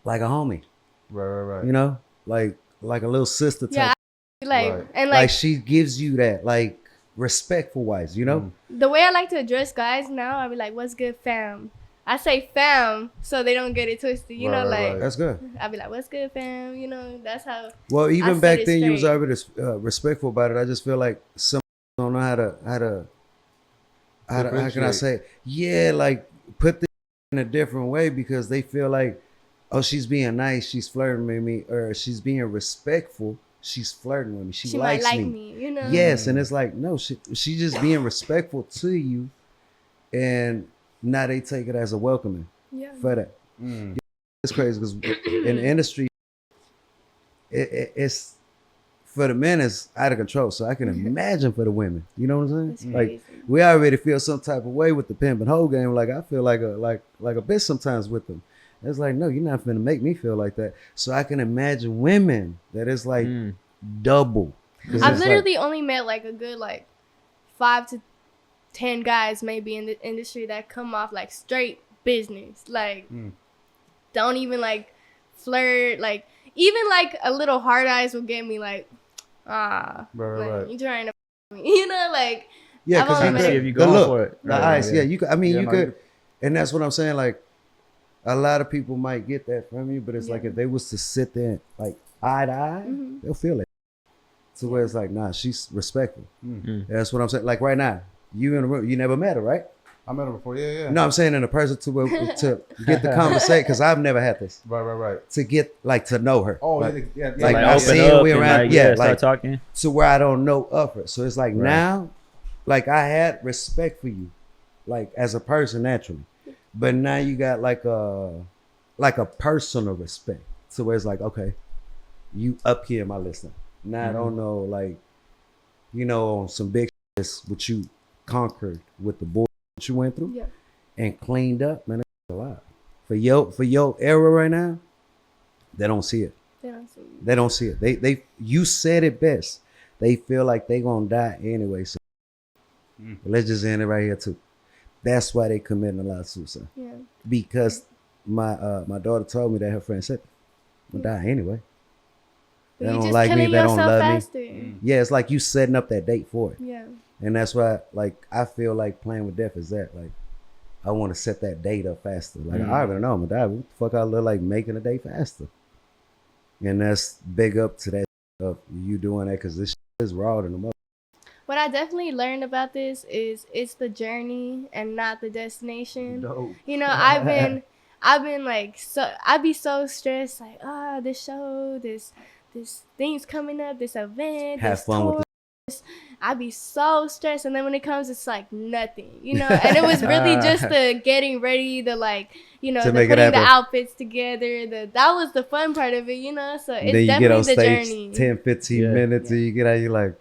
a homie. Right. You know, like a little sister type. Yeah, like Right. and like she gives you that like respectful wise, you know. The way I like to address guys now, I be like, "What's good, fam?" I say fam so they don't get it twisted. You know, like That's good. I be like, "What's good, fam?" You know, that's how. Well, even I back said it then, you was straight. already respectful about it. I just feel like some don't know how can I say it? Yeah, like put this in a different way because they feel like, oh, she's being nice, she's flirting with me, or she's being respectful, she's flirting with me, she likes might like me, you know. Yes, and it's like no, she just being respectful to you, and now they take it as a welcoming for that. It's crazy because in the industry, it's for the men it's out of control. So I can imagine for the women. You know what I'm saying? Like we already feel some type of way with the pimp and hoe game. Like I feel like a bitch sometimes with them. It's like no, you're not finna make me feel like that. So I can imagine women that it's like double. I've literally only met like a good like 5 to 10 guys maybe in the industry that come off like straight business, like don't even like flirt, like even like a little hard eyes will get me like right. you trying to me, you know, like yeah, because you see if you going for it. The eyes, you could. I mean, you could, you- and that's what I'm saying. Like a lot of people might get that from you, but it's like if they was to sit there like eye to eye, they'll feel it. To where it's like, nah, she's respectful. That's what I'm saying. Like right now, you in the room, you never met her, right? I met her before. Yeah. No, I'm saying in a person to get the conversation because I've never had this. Right. To get like to know her. Oh, like, yeah. like Like I open see up her, we and around, like, like start talking. to where I don't know of her. So it's like now, like I had respect for you, like as a person naturally, but now you got like a personal respect. So where it's like, okay, you up here, my listener. Now I don't know, like, you know, on some big shit, what you conquered with the boy that you went through and cleaned up, man. That's a lot for your era right now. They don't see it. They don't see it. They you said it best. They feel like they gonna die anyway. So let's just end it right here too. That's why they committing a lot of suicide. Yeah. Because my daughter told me that her friend said, "I'm gonna die anyway. They don't like me. They don't love me." Yeah, it's like you setting up that date for it. Yeah. And that's why, like, I feel like playing with death is that. Like, I want to set that date up faster. Like, I already know I'm gonna die. What the fuck I look like making a day faster? And that's big up to that of you doing that because this shit is raw in the mother. What I definitely learned about this is it's the journey and not the destination. Dope. You know, I've been like I'd be so stressed, like, this show, this thing's coming up, this event, Have this fun tour. with I'd be so stressed, and then when it comes, it's like nothing, you know. And it was really just the getting ready, the like, you know, the putting the outfits together. That was the fun part of it, you know. So it's then you definitely get on the stage journey. 10, 15 minutes, and you get out, you're like,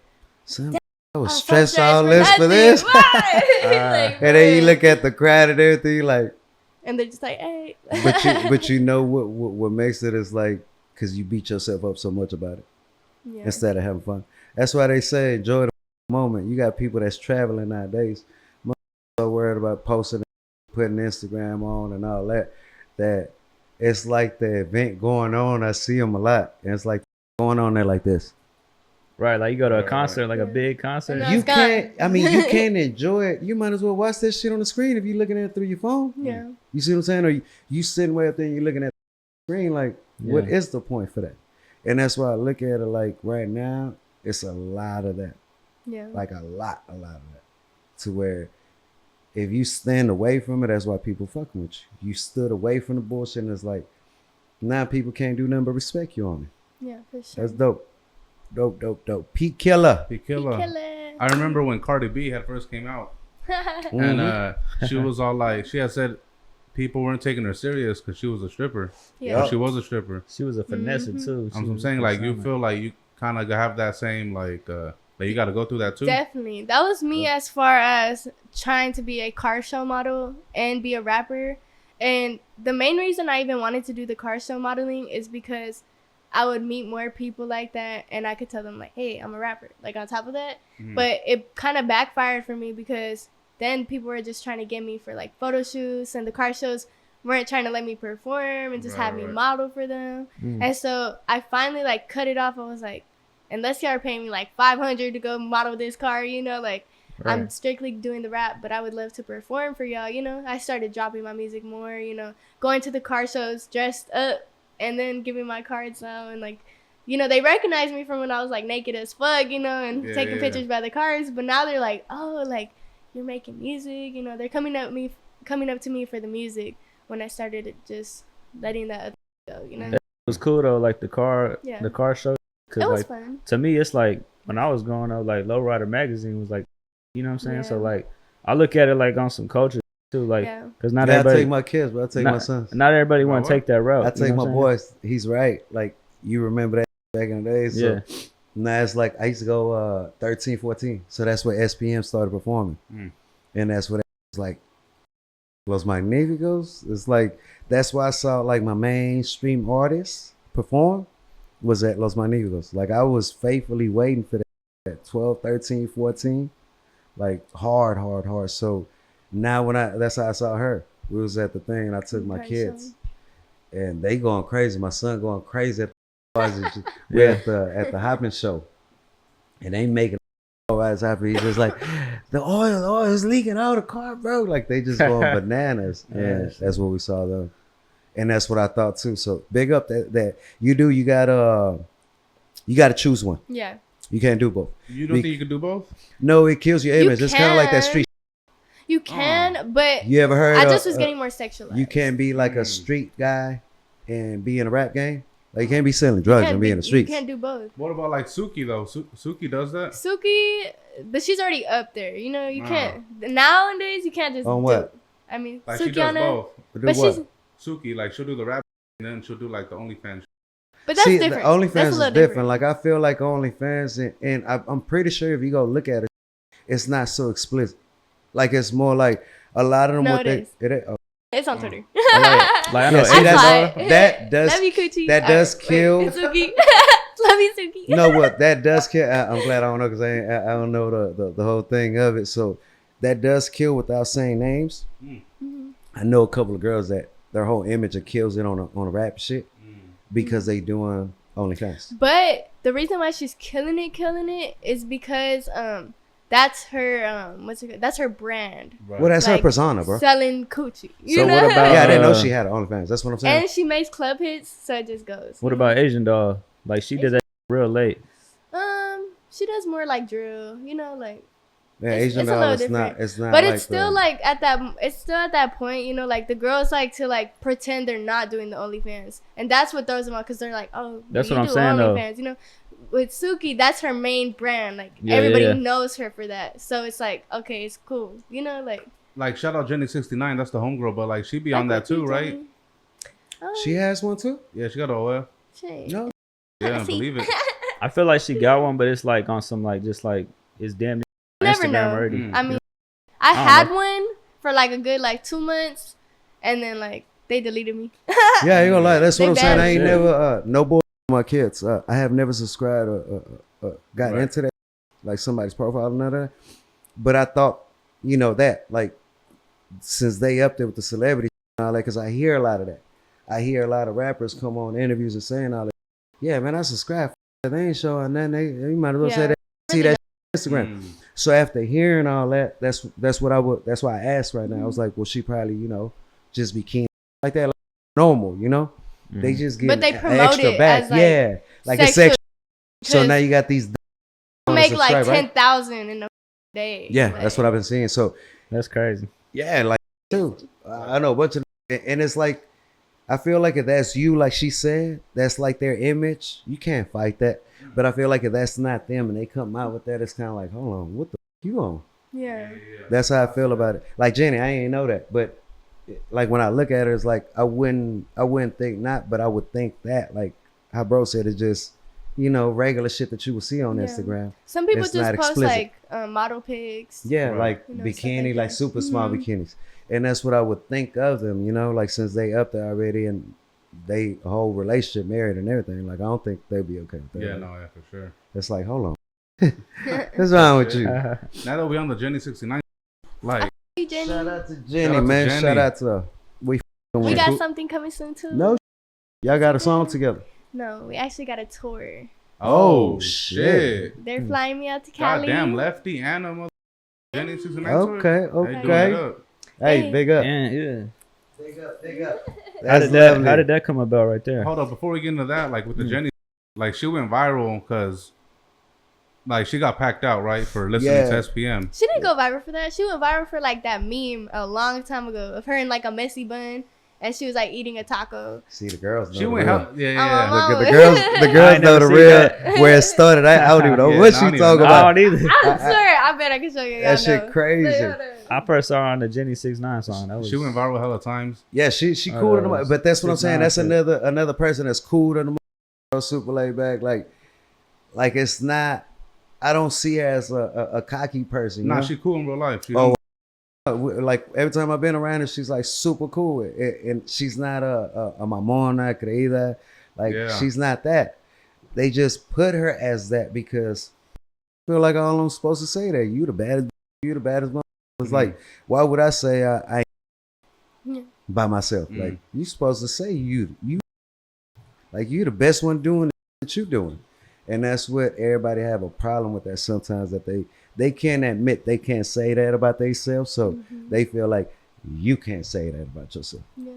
son, I was So stressed all this for this. Like, and then you look at the crowd and everything, you're like, and they're just like, hey. but you know what makes it is like, because you beat yourself up so much about it instead of having fun. That's why they say enjoy the moment. You got people that's traveling nowadays, so worried about posting, putting Instagram on and all that, that it's like the event going on. I see them a lot, and it's like going on there like this. Right, like you go to a concert, like a big concert. No, You can't. I mean, you can't enjoy it. You might as well watch that shit on the screen if you're looking at it through your phone. Yeah. You see what I'm saying? Or you sitting way up there and you're looking at the screen. Like, what is the point for that? And that's why I look at it like right now, it's a lot of that. Yeah. Like a lot of that. To where if you stand away from it, that's why people fucking with you. You stood away from the bullshit, and it's like now people can't do nothing but respect you on it. Yeah, for sure. That's dope. Dope. Killa. I remember when Cardi B had first came out, and she was all like, she had said people weren't taking her serious because she was a stripper. Yeah, but she was a stripper. She was a finesser too. I'm saying like you feel like you kind of have that same like Like you got to go through that too. Definitely. That was me as far as trying to be a car show model and be a rapper. And the main reason I even wanted to do the car show modeling is because I would meet more people like that and I could tell them like, hey, I'm a rapper. Like on top of that. But it kind of backfired for me because then people were just trying to get me for like photo shoots, and the car shows weren't trying to let me perform and just have me model for them. And so I finally like cut it off. I was like, unless y'all are paying me like $500 to go model this car, you know, like I'm strictly doing the rap, but I would love to perform for y'all, you know. I started dropping my music more, you know, going to the car shows dressed up and then giving my cards out, and like, you know, they recognized me from when I was like naked as fuck, you know, and taking pictures by the cars. But now they're like, oh, like you're making music, you know. They're coming up to me for the music when I started just letting that go, you know. It was cool though, like the car show. It was like, fun. To me, it's like when I was growing up, like Lowrider magazine was like, you know what I'm saying? So like, I look at it like on some culture too, like, because not everybody. I take my kids, but I take my sons. Not everybody want to take that route. I take my boys. He's right. Like you remember that back in the days. So now it's like I used to go 13, 14. So that's where SPM started performing, and that's what it was like. Los Magnificos. It's like that's why I saw like my mainstream artists perform was at Los Magnificos. Like I was faithfully waiting for that at 12, 13, 14. Like hard. So now that's how I saw her. We was at the thing and I took my kids and they going crazy. My son going crazy we're at the hopping show and they making eyes happy. He's just like, the oil is leaking out of the car, bro. Like they just going bananas. And that's what we saw though. And that's what I thought too. So big up that you gotta choose one. Yeah. You can't do both. You don't think you can do both? No, it kills your image. It's kind of like that street. You can, but you ever heard? I just was getting more sexualized. You can't be like a street guy and be in a rap game. Like you can't be selling drugs and be in the streets. You can't do both. What about like Suki though? Suki does that. Suki, but she's already up there. You know, you can't nowadays. You can't just on what? I mean, like Suki she does on both. But she's Suki, like she'll do the rap and then she'll do like the OnlyFans. But that's different. The OnlyFans is different. Like I feel like OnlyFans, and I'm pretty sure if you go look at it, it's not so explicit. Like it's more like a lot of them. No, what it's on Twitter. Like I know that does kill. Suki. Love you, Suki. You know what? That does kill. I'm glad I don't know because I don't know the whole thing of it. So that does kill without saying names. I know a couple of girls that their whole image kills it on a rap shit because they doing OnlyFans. But the reason why she's killing it is because that's her that's her brand. Right. Well, that's like, her persona, bro. Selling coochie. So what about? Yeah, I didn't know she had OnlyFans. That's what I'm saying. And she makes club hits, so it just goes. What about Asian doll? Like she did that real late. She does more like drill, you know, like. Yeah, Asian doll is not. It's not. But like it's still like at that. It's still at that point, you know. Like the girls like to like pretend they're not doing the OnlyFans, and that's what throws them off because they're like, oh, that's what I'm saying OnlyFans, you know. With Suki, that's her main brand. Like everybody knows her for that, so it's like okay, it's cool, you know. Like shout out Jenny69, that's the homegirl, but like she be on that too, right? She has one too. Yeah, she got an oil. No. Yeah, I believe it. I feel like she got one, but it's like on some like just like it's damn near never Instagram know. already. I mean, I had one for like a good like 2 months, and then like they deleted me. Yeah, I ain't gonna lie. That's what I'm saying. I ain't never no bull my kids. I have never subscribed or got into that like somebody's profile or none of that. But I thought, you know, that like since they up there with the celebrity and all that, because I hear a lot of that. I hear a lot of rappers come on interviews and saying all that. Yeah, man, I subscribe. They ain't showing nothing. You might as well say that. See that Instagram. So after hearing all that, that's what I would. That's why I asked right now. I was like, well, she probably, you know, just be keen like that, like normal, you know. They just get extra back, as like a section. So now you got these. Make like 10,000 in a day. Yeah, like, that's what I've been seeing. So that's crazy. Yeah, like too. I know a bunch of, and it's like. I feel like if that's you, like she said, that's like their image. You can't fight that. But I feel like if that's not them and they come out with that, it's kind of like, hold on, what the you on? Yeah. That's how I feel about it. Like Jenny, I ain't know that, but like when I look at her, it's like I wouldn't think not, but I would think that. Like how bro said, it's just you know, regular shit that you will see on Instagram. Some people It's just not post explicit. like model pics. Yeah, Right. like You know, bikini, stuff like that. super small bikinis. And that's what I would think of them, you know, like since they up there already and they whole relationship married and everything, like I don't think they'd be okay with that. Yeah, Like, no, yeah, for sure. it's like, hold on. What's wrong with you? Now that we on the Jenny69, like, Hey, Jenny. Shout out to Jenny, Shout out to man. Jenny. Shout out to her. We We f***ing got with. something coming soon too. No, y'all got a song together. No, we actually got a tour. oh, shit. shit. They're flying me out to Cali. Goddamn, Lefty and a mother Jenny69 Okay, tour. They doing it okay. up. Hey, big up. Yeah. Big up, big up. How That's did that? lovely. How did that come about right there? Hold up, before we get into that, like with the Jenny, like she went viral because, like, she got packed out, right, for listening Yeah. to SPM. She didn't go viral for that. She went viral for like that meme a long time ago of her in like a messy bun and she was like eating a taco. See, the girls know She the went, real. yeah, yeah. Oh, Look at the I girls. The girls ain't know never the seen real that. where it started. I don't even know Yeah, what I she don't even talking know. I about. don't either. I'm sure. I bet I can show you. That shit know. crazy. Hold on. I first saw her on the Jenny69 song. That was, She went viral hella times. Yeah, she cool to them, but that's what I'm saying. That's 6'9", another person that's cool to them, super laid back. Like it's not. I don't see her as a cocky person. You Nah, know? she cool in real life. She Oh, don't- like every time I've been around her, she's like super cool, and she's not a mamona creída. Like Yeah. she's not that. They just put her as that because I feel like all I'm supposed to say that you the baddest. It's like, why would I say I Yeah. by myself? Mm. Like you supposed to say you like you the best one doing that you doing, and that's what everybody have a problem with. That sometimes that they can't admit they can't say that about themselves, so they feel like you can't say that about yourself. Yeah.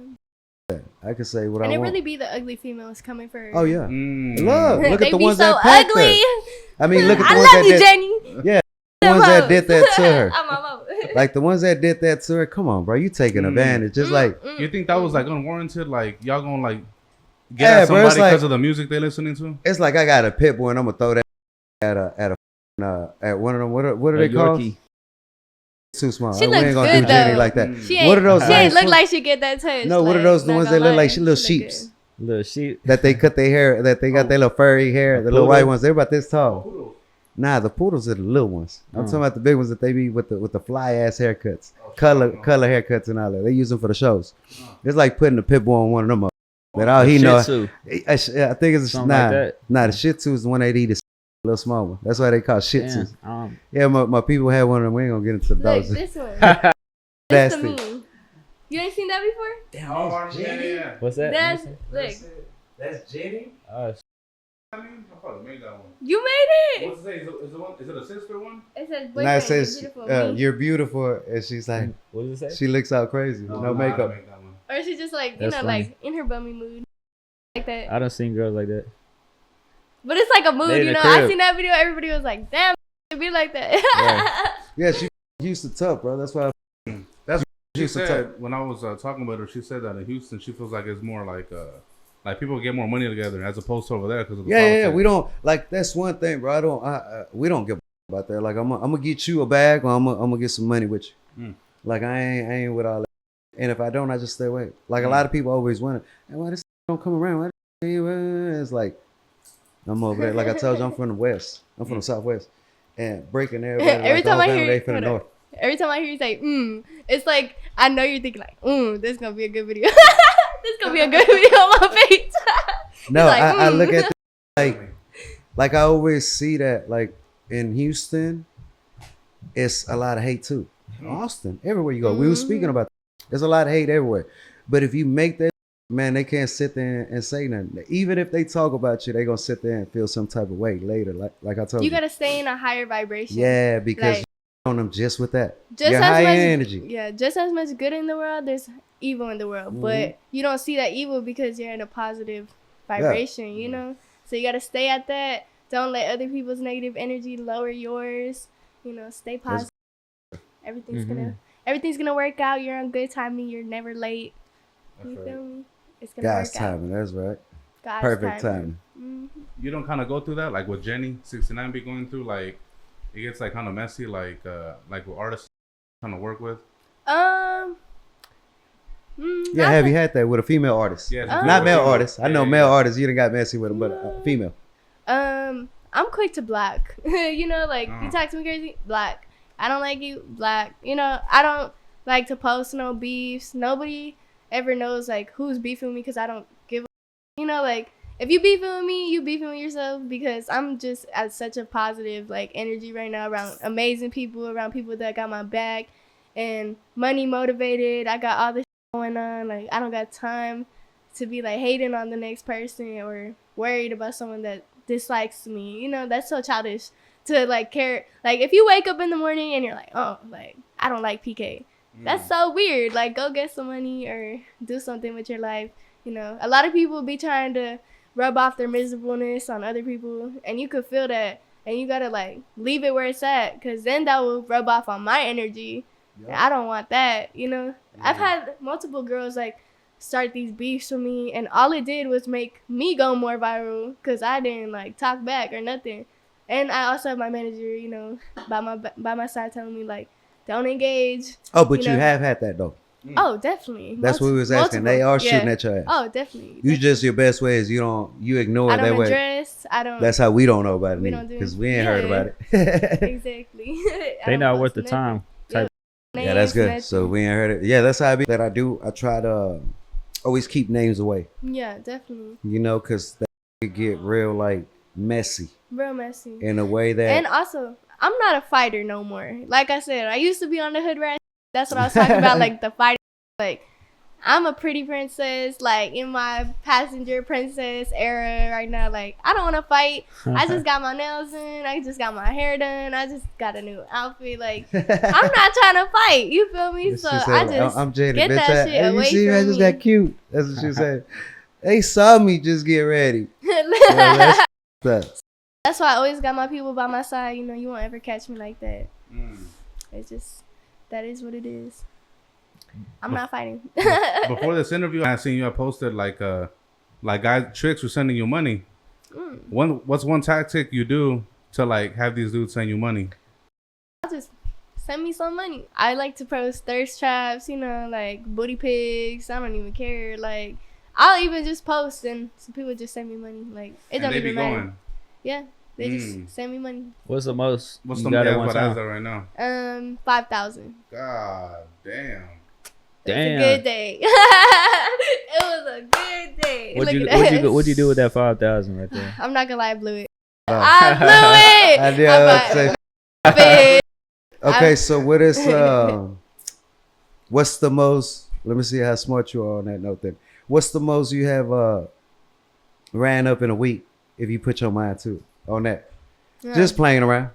I can say what And I it want. really be the ugly females coming for her. Oh yeah, Mm. love. Look they at the be ones so that packed ugly. her. I mean, look at the I ones love that you, did. Jenny. Yeah, the ones that did that to her. I'm Like the ones that did that to her. Come on, bro, you taking advantage. Just like You think that was like unwarranted? Like y'all gonna like get Yeah, at bro, somebody it's like- because of the music they listening to? it's like I got a pit bull and I'm gonna throw that at one of them. What are they called? Yorkie. Too small. She We looks ain't gonna good, do Jenny though. like that. She ain't, What are those? she ain't nice look like she get that touch. No, what are those? The not ones gonna that look like lie. little She look sheeps Little sheep. that they cut their hair. That they got their little furry hair. The little poodle? white ones. They're about this tall. Nah, the poodles are the little ones. I'm talking about the big ones that they be with the fly ass haircuts, color haircuts and all that. They use them for the shows. It's like putting a pit bull on one of them. That all he Shih know. Tzu. I think it's Something like that. Nah, the Shih Tzu is the one they eat. Is little small one. That's why they call Shih Damn, Tzus. Yeah, my people had one of them. We ain't gonna get into Look, those. this one. That's That's the it. meme. You ain't seen that before? Oh, yeah. What's that? That's look. That's Jenny. I probably made that one. You made it. What's it say? Is it a sister one? It says Now it boyfriend. says You're beautiful. Me. you're beautiful, and she's like, What does it say? she looks out crazy, no nah, I makeup. didn't make that one. Or she's just like, you That's know, funny. like in her bummy mood. Like that. I done seen girls like that. But it's like a mood, They in you the know. I crib. seen that video, everybody was like, damn, it be like that. Yeah, she used to tough, bro. That's why. She Used to said when I was talking about her, she said that in Houston she feels like it's more like people get more money together as opposed to over there because of the Yeah. politics. We don't like. That's one thing, bro. We don't give a about that. Like I'm gonna get you a bag, or I'm gonna get some money with you. Like I ain't with all that. And if I don't, I just stay away. Like a lot of people always wonder, hey, why this don't come around? Why this it's like I'm over there. Like I told you, I'm from the West. I'm from the Southwest, and breaking everybody. Every like, the time whole I family, hear they it, from the hold North. on. Every time I hear you say, it's like, I know you're thinking like, this is going to be a good video. This going to be a good video on my page. No, like, I look at like I always see that like in Houston, it's a lot of hate too. Austin, everywhere you go. We were speaking about that. There's a lot of hate everywhere. But if you make that, man, they can't sit there and say nothing. Even if they talk about you, they gonna sit there and feel some type of way later. Like I told you. You got to stay in a higher vibration. Yeah, because Like, you're on them just with that. just Your as high much energy. Yeah, just as much good in the world, there's evil in the world. But you don't see that evil because you're in a positive vibration, you know? So you got to stay at that. Don't let other people's negative energy lower yours. You know, stay positive. Everything's gonna work out. You're on good timing. You're never late. You feel me? It's gonna God's work out. timing, that's right. God's Perfect timing. timing. You don't kind of go through that like what Jenny69 be going through. Like it gets like kind of messy. Like with artists trying to work with. Yeah, have you had that with a female artist? Yeah, Not male female. artists. I know Yeah, male yeah. artists, you done got messy with them, but female. I'm quick to block. You know, like you talk to me crazy, block. I don't like you, block. You know, I don't like to post no beefs. Nobody ever knows like who's beefing with me because I don't give a, you know, like if you beefing with me, you beefing with yourself because I'm just at such a positive like energy right now around amazing people, around people that got my back and money motivated. I got all this going on. Like I don't got time to be like hating on the next person or worried about someone that dislikes me. You know, that's so childish to like care. Like if you wake up in the morning and you're like, oh, like I don't like PK. That's so weird. Like go get some money or do something with your life. You know, a lot of people be trying to rub off their miserableness on other people, and you could feel that, and you gotta like leave it where it's at, because then that will rub off on my energy. Yep. I don't want that, you know. I've had multiple girls like start these beefs with me, and all it did was make me go more viral because I didn't like talk back or nothing. And I also have my manager, you know, by my side telling me like, don't engage. Oh, but you know. have had that though. Oh, definitely. That's what we was asking. They are shooting at your ass. Oh, definitely. You just, your best way is you ignore it that way. I don't. That's how we don't know about it. We don't do because we ain't heard about it. Exactly. They not worth the time. Yep. Yeah, that's good. So we ain't heard it. Yeah, that's how I be. That I do. I try to always keep names away. Yeah, definitely. You know, because that could get real like messy. Real messy. In a way that. And also, I'm not a fighter no more. Like I said, I used to be on the hood rat. That's what I was talking about, like the fighting. Like, I'm a pretty princess, like in my passenger princess era right now. Like, I don't want to fight. I just got my nails in. I just got my hair done. I just got a new outfit. Like, I'm not trying to fight. You feel me? So I just I'm jaded, get bitch. that shit away you see, from I just me. got cute. That's what she said. They saw me just get ready. That's why I always got my people by my side. You know, you won't ever catch me like that. It's just, that is what it is. I'm not fighting. Before this interview, I seen you had posted like guys tricks were sending you money. What's one tactic you do to like have these dudes send you money? I'll just send me some money. I like to post thirst traps, you know, like booty pics. I don't even care. Like I'll even just post and some people just send me money. Like it don't even matter. Going. Yeah, they just send me money. What's the most? What's the most right now? 5,000. God damn. Damn. It was a good day. It was a good day. What'd you do with that 5,000 right there? I'm not gonna lie, I blew it. I blew it. I did. Say. Okay, so what is what's the most? Let me see how smart you are on that note. Then, what's the most you have ran up in a week if you put your mind to it on that? Just playing around.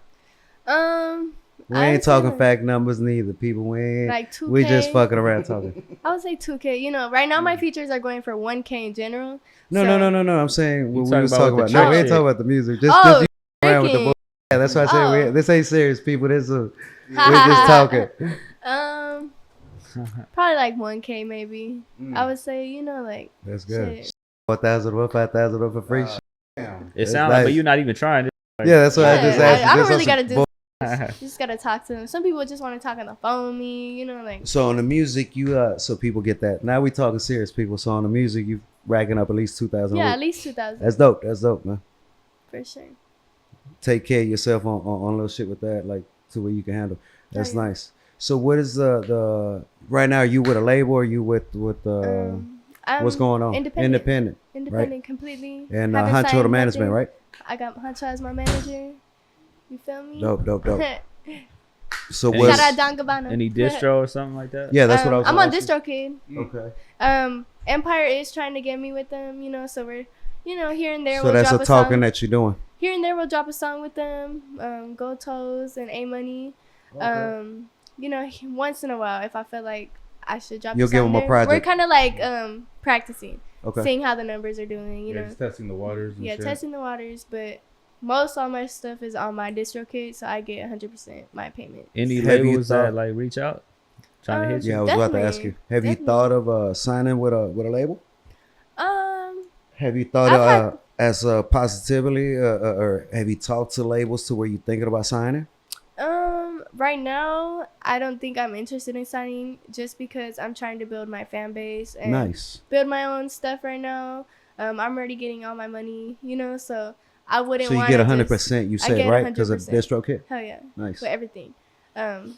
We ain't talking fact numbers neither, people. We ain't. Like 2K. We just fucking around talking. I would say 2K. You know, right now my features are going for 1K in general. No. I'm saying what we was talking about. No, we ain't talking about the music. Just you around with the bull. Yeah, that's why I said this ain't serious, people. We're just talking. Probably like 1K maybe. I would say, you know, like. That's good. 4,000 up, 5,000 up for free. Damn. It sounds like, but you're not even trying. Yeah, that's what I just asked. I don't really gotta do. You just gotta talk to them. Some people just want to talk on the phone with me, you know, like. So on the music, you so people get that. Now we talking serious, people. So on the music, you racking up at least 2,000. Yeah, at least 2,000. That's dope, man. For sure. Take care of yourself on little shit with that, like to where you can handle. That's nice. So what is the right now? Are you with a label? Or are you with what's going on? Independent, right? Completely. And Huncho the management, right? I got Huncho as my manager. You feel me? Dope. So what? Shout out Don Gabbana. Any distro or something like that? Yeah, that's what I was. I'm on DistroKid. Okay. Empire is trying to get me with them, you know. So we're, you know, here and there. So that's a talking that you're doing. Here and there, we'll drop a song with them. Gold Toes and A Money. Okay. You know, once in a while, if I feel like I should drop. You'll give them a project. We're kind of like practicing. Okay. Seeing how the numbers are doing. You know. Just testing the waters. And shit. Testing the waters, but. Most all my stuff is on my DistroKid, so I get 100% my payment. Any labels that like reach out, trying to hit you? Yeah, I was about to ask you. Have you thought of signing with a label? Have you thought as positively, or have you talked to labels to where you thinking about signing? Right now, I don't think I'm interested in signing just because I'm trying to build my fan base and build my own stuff right now. I'm already getting all my money, you know, so. I wouldn't. So you want get to 100%. You I said get right because of 100%. distro kit. Hell yeah. Nice. With everything.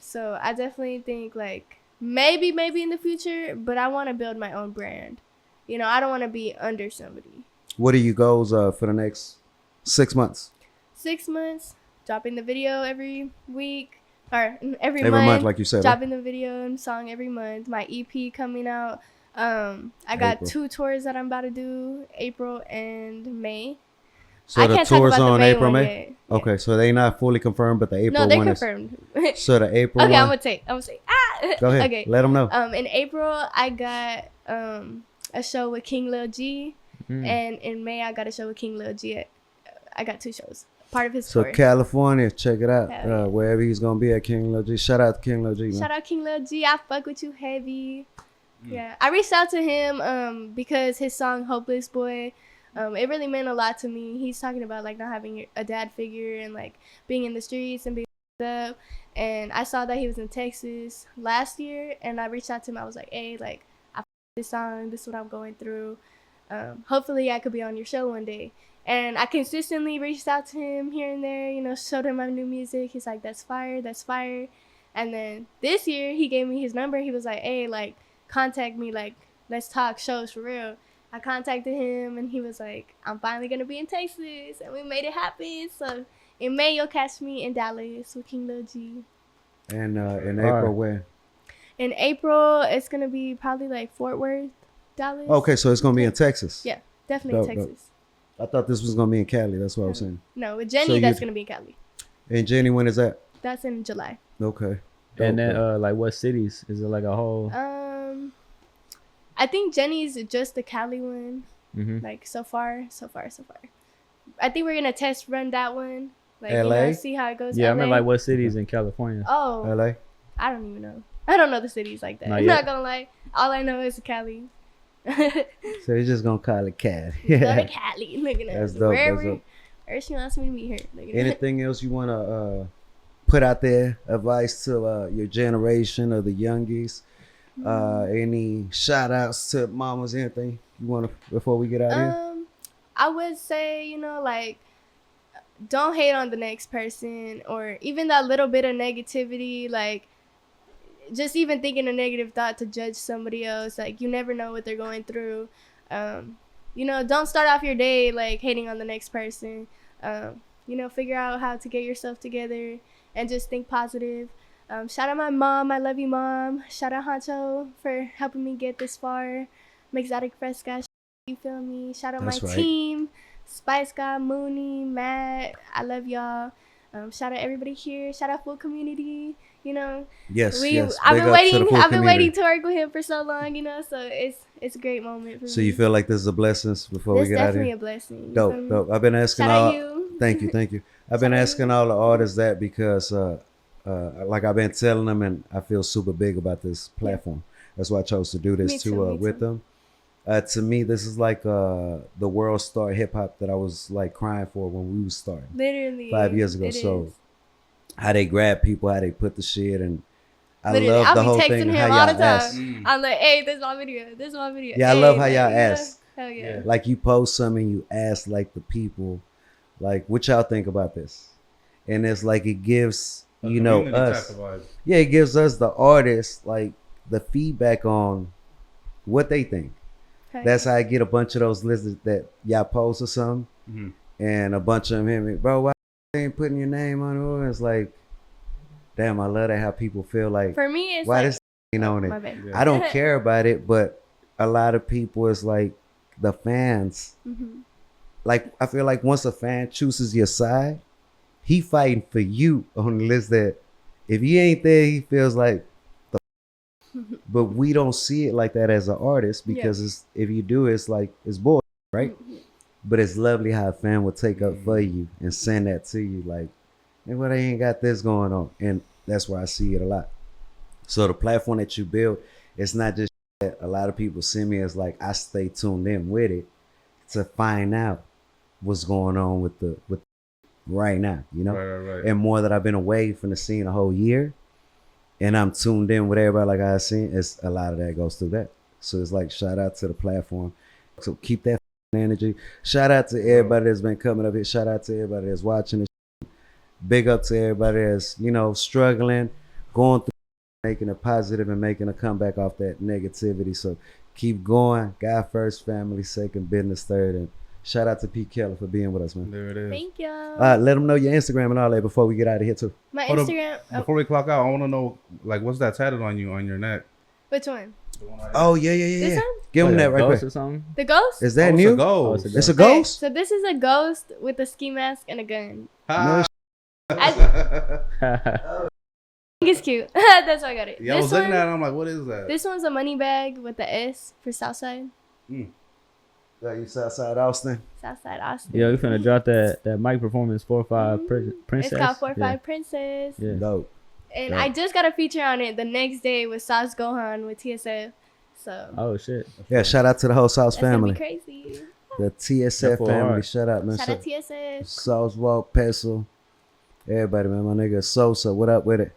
So I definitely think like maybe in the future, but I want to build my own brand. You know, I don't want to be under somebody. What are your goals for the next 6 months? 6 months, dropping the video every week or every Month, month, like you said. dropping the video and song every month. My EP coming out. I got April. 2 tours that I'm about to do, April and May. So I the can't talk tour's about the on May April, one May? yet. Yeah. Okay, so they not fully confirmed, but the April No, they one confirmed. is. So the April Okay, one. I'm gonna say Go ahead. Okay. Let them know. In April I got a show with King Lil G, and in May I got a show with King Lil G. I got 2 shows. Part of his So tour. California, check it out. Hell yeah. Wherever he's gonna be at, King Lil G. Shout out to King Lil G, man. Shout out King Lil G. I fuck with you heavy. Yeah, I reached out to him because his song "Hopeless Boy," it really meant a lot to me. He's talking about like not having a dad figure and like being in the streets and being up. And I saw that he was in Texas last year, and I reached out to him. I was like, "Hey, like I fuck this song. This is what I'm going through. Hopefully, I could be on your show one day." And I consistently reached out to him here and there. You know, showed him my new music. He's like, "That's fire. That's fire." And then this year, he gave me his number. He was like, "Hey, like." Contact me, like let's talk shows for real. I contacted him and he was like, I'm finally gonna be in Texas, and we made it happen. So in May you'll catch me in Dallas with King Lil G. And in April, where? In April it's gonna be probably like Fort Worth, Dallas. Okay, so it's gonna be in Texas. Yeah, definitely Dope, Texas. I thought this was gonna be in Cali. That's what I was saying. No, with Jenny So that's gonna be in Cali. And Jenny, when is that? That's in July. Okay. And then Dope. like what cities? Is it like a whole? I think Jenny's just the Cali one. Mm-hmm. Like so far. I think we're gonna test run that one. Like LA? you know, see how it goes. Yeah, I LA. remember like what cities in California. Oh, LA. I don't even know. I don't know the cities like that. Not I'm yet. not gonna lie. All I know is Cali. So you're just gonna call it Cali. Go to Yeah. Cali. Look at That's that. dope. Wherever she wants me to meet her. Look at that. Anything else you wanna put out there? Advice to your generation or the youngies? Any shout outs to mamas? Anything you wanna before we get out of here? I would say, you know, like don't hate on the next person, or even that little bit of negativity, like just even thinking a negative thought to judge somebody else. Like you never know what they're going through. You know, don't start off your day like hating on the next person. You know, figure out how to get yourself together and just think positive. Shout out my mom. I love you, Mom. Shout out Honcho for helping me get this far. Exotic Fresca, you feel me? Shout out That's my right. team. Spice Guy, Mooney, Matt. I love y'all. Shout out everybody here. Shout out full community. You know, Yes, yes. I've Big been up to the waiting. full I've been community. waiting to work with him for so long. You know, so it's a great moment for So me. you feel like this is a blessing before It's we get out of definitely here? a blessing. You feel me? Dope. I've been asking Shout all. out you. Thank you. I've been Shout out asking all the artists that because, like I've been telling them, and I feel super big about this platform. That's why I chose to do Me this too, me with too. them. To me, this is like the world star hip hop that I was like crying for when we was starting Literally 5 years ago. it So is. how they grab people, how they put the shit, and I Literally, love I'll the be whole texting thing. him How all y'all the time. ask. I'm like, hey, this is my video. This is my video. Yeah, I Hey, love how like, y'all you know? ask. Hell yeah. Like you post something, you ask like the people, like what y'all think about this, and it's like it gives A you know community us, type of vibe. yeah, it gives us the artists like the feedback on what they think. Hell That's yeah. how I get a bunch of those lists that y'all post or something, and a bunch of them hit me, bro. Why you ain't putting your name on it? It's like, damn, I love that how people feel like For me, it's why like, this on my it. bad. Yeah. I don't care about it, but a lot of people is like the fans. Mhm. Like I feel like once a fan chooses your side, he fighting for you on the list that if he ain't there, he feels like but we don't see it like that as an artist because it's, if you do, it's like it's bull, right? But it's lovely how a fan will take up for you and send that to you like, and well, they ain't got this going on. And that's where I see it a lot. So the platform that you build, it's not just that a lot of people see me as like I stay tuned in with it to find out what's going on with right now, you know? Right. And more that I've been away from the scene a whole year and I'm tuned in with everybody like I seen, it's a lot of that goes through that. So it's like shout out to the platform. So keep that energy. Shout out to everybody that's been coming up here. Shout out to everybody that's watching this. Big up to everybody that's, you know, struggling, going through, making it positive and making a comeback off that negativity. So keep going. God first, family second, business third. And shout out to Killa for being with us, man. There it is. Thank you. Let them know your Instagram and all that before we get out of here, too. My Hold up. Instagram. Before we clock out, I want to know, like, what's that tatted on you on your neck? Which one? The one right Oh, yeah. This one? Give them that right Ghost quick. or something? The ghost? Is that here. new? It's a ghost. Oh, It's a Okay, ghost? so this is a ghost with a ski mask and a gun. Ha. I think it's cute. That's why I got it. Yeah, I This was looking one- at it. I'm like, what is that? This one's a money bag with the S for Southside. Yeah, you Southside Austin. Southside Austin. Yeah, we finna drop that mic performance 4-5 Princess. It's called 4-5 Yeah. Princess. Yeah. Dope. And Dope. I just got a feature on it the next day with Sauce Gohan with TSF. So Oh shit. Yeah, shout out to the whole Sauce that's gonna be family. crazy. The TSF Full family. hard. Shout out, man. Shout out TSF. Sauce Walk, Pencil. Everybody, man. My nigga Sosa. What up with it?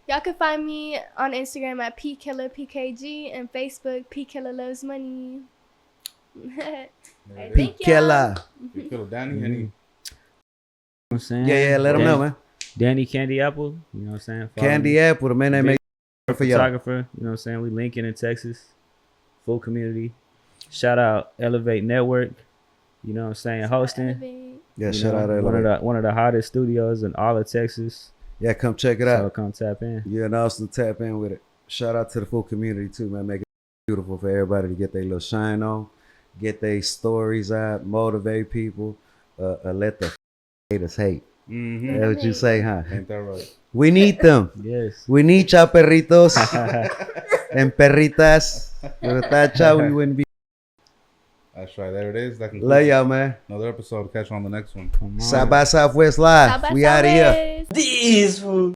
Y'all can find me on Instagram at PKilla and Facebook Killa Loves Money. Alright, thank y'all. Killa. You feel Danny? Mhm. Any? You know what I'm saying? Yeah, let them know, man. Danny Candy Apple, you know what I'm saying? Follow Candy me. Apple, the man that Big make for y'all. Photographer, you know what I'm saying? We linking in Texas. Full community. Shout out Elevate Network, you know what I'm saying? Hosting. Yeah, You shout know, out one of the hottest studios in all of Texas. Yeah, come check it So out. come tap in. Yeah, and also tap in with it. Shout out to the full community too, man. Make it beautiful for everybody to get their little shine on, get their stories out, motivate people, let the haters hate. Mm-hmm. That's what you say, huh? Ain't that right? We need them. Yes. We need y'all perritos and perritas. Without y'all, we wouldn't be. That's right. There it is. That concludes Love y'all, man. another episode. Catch you on the next one. Come on. South by Southwest Live. South by We out of here. Southwest. This fool.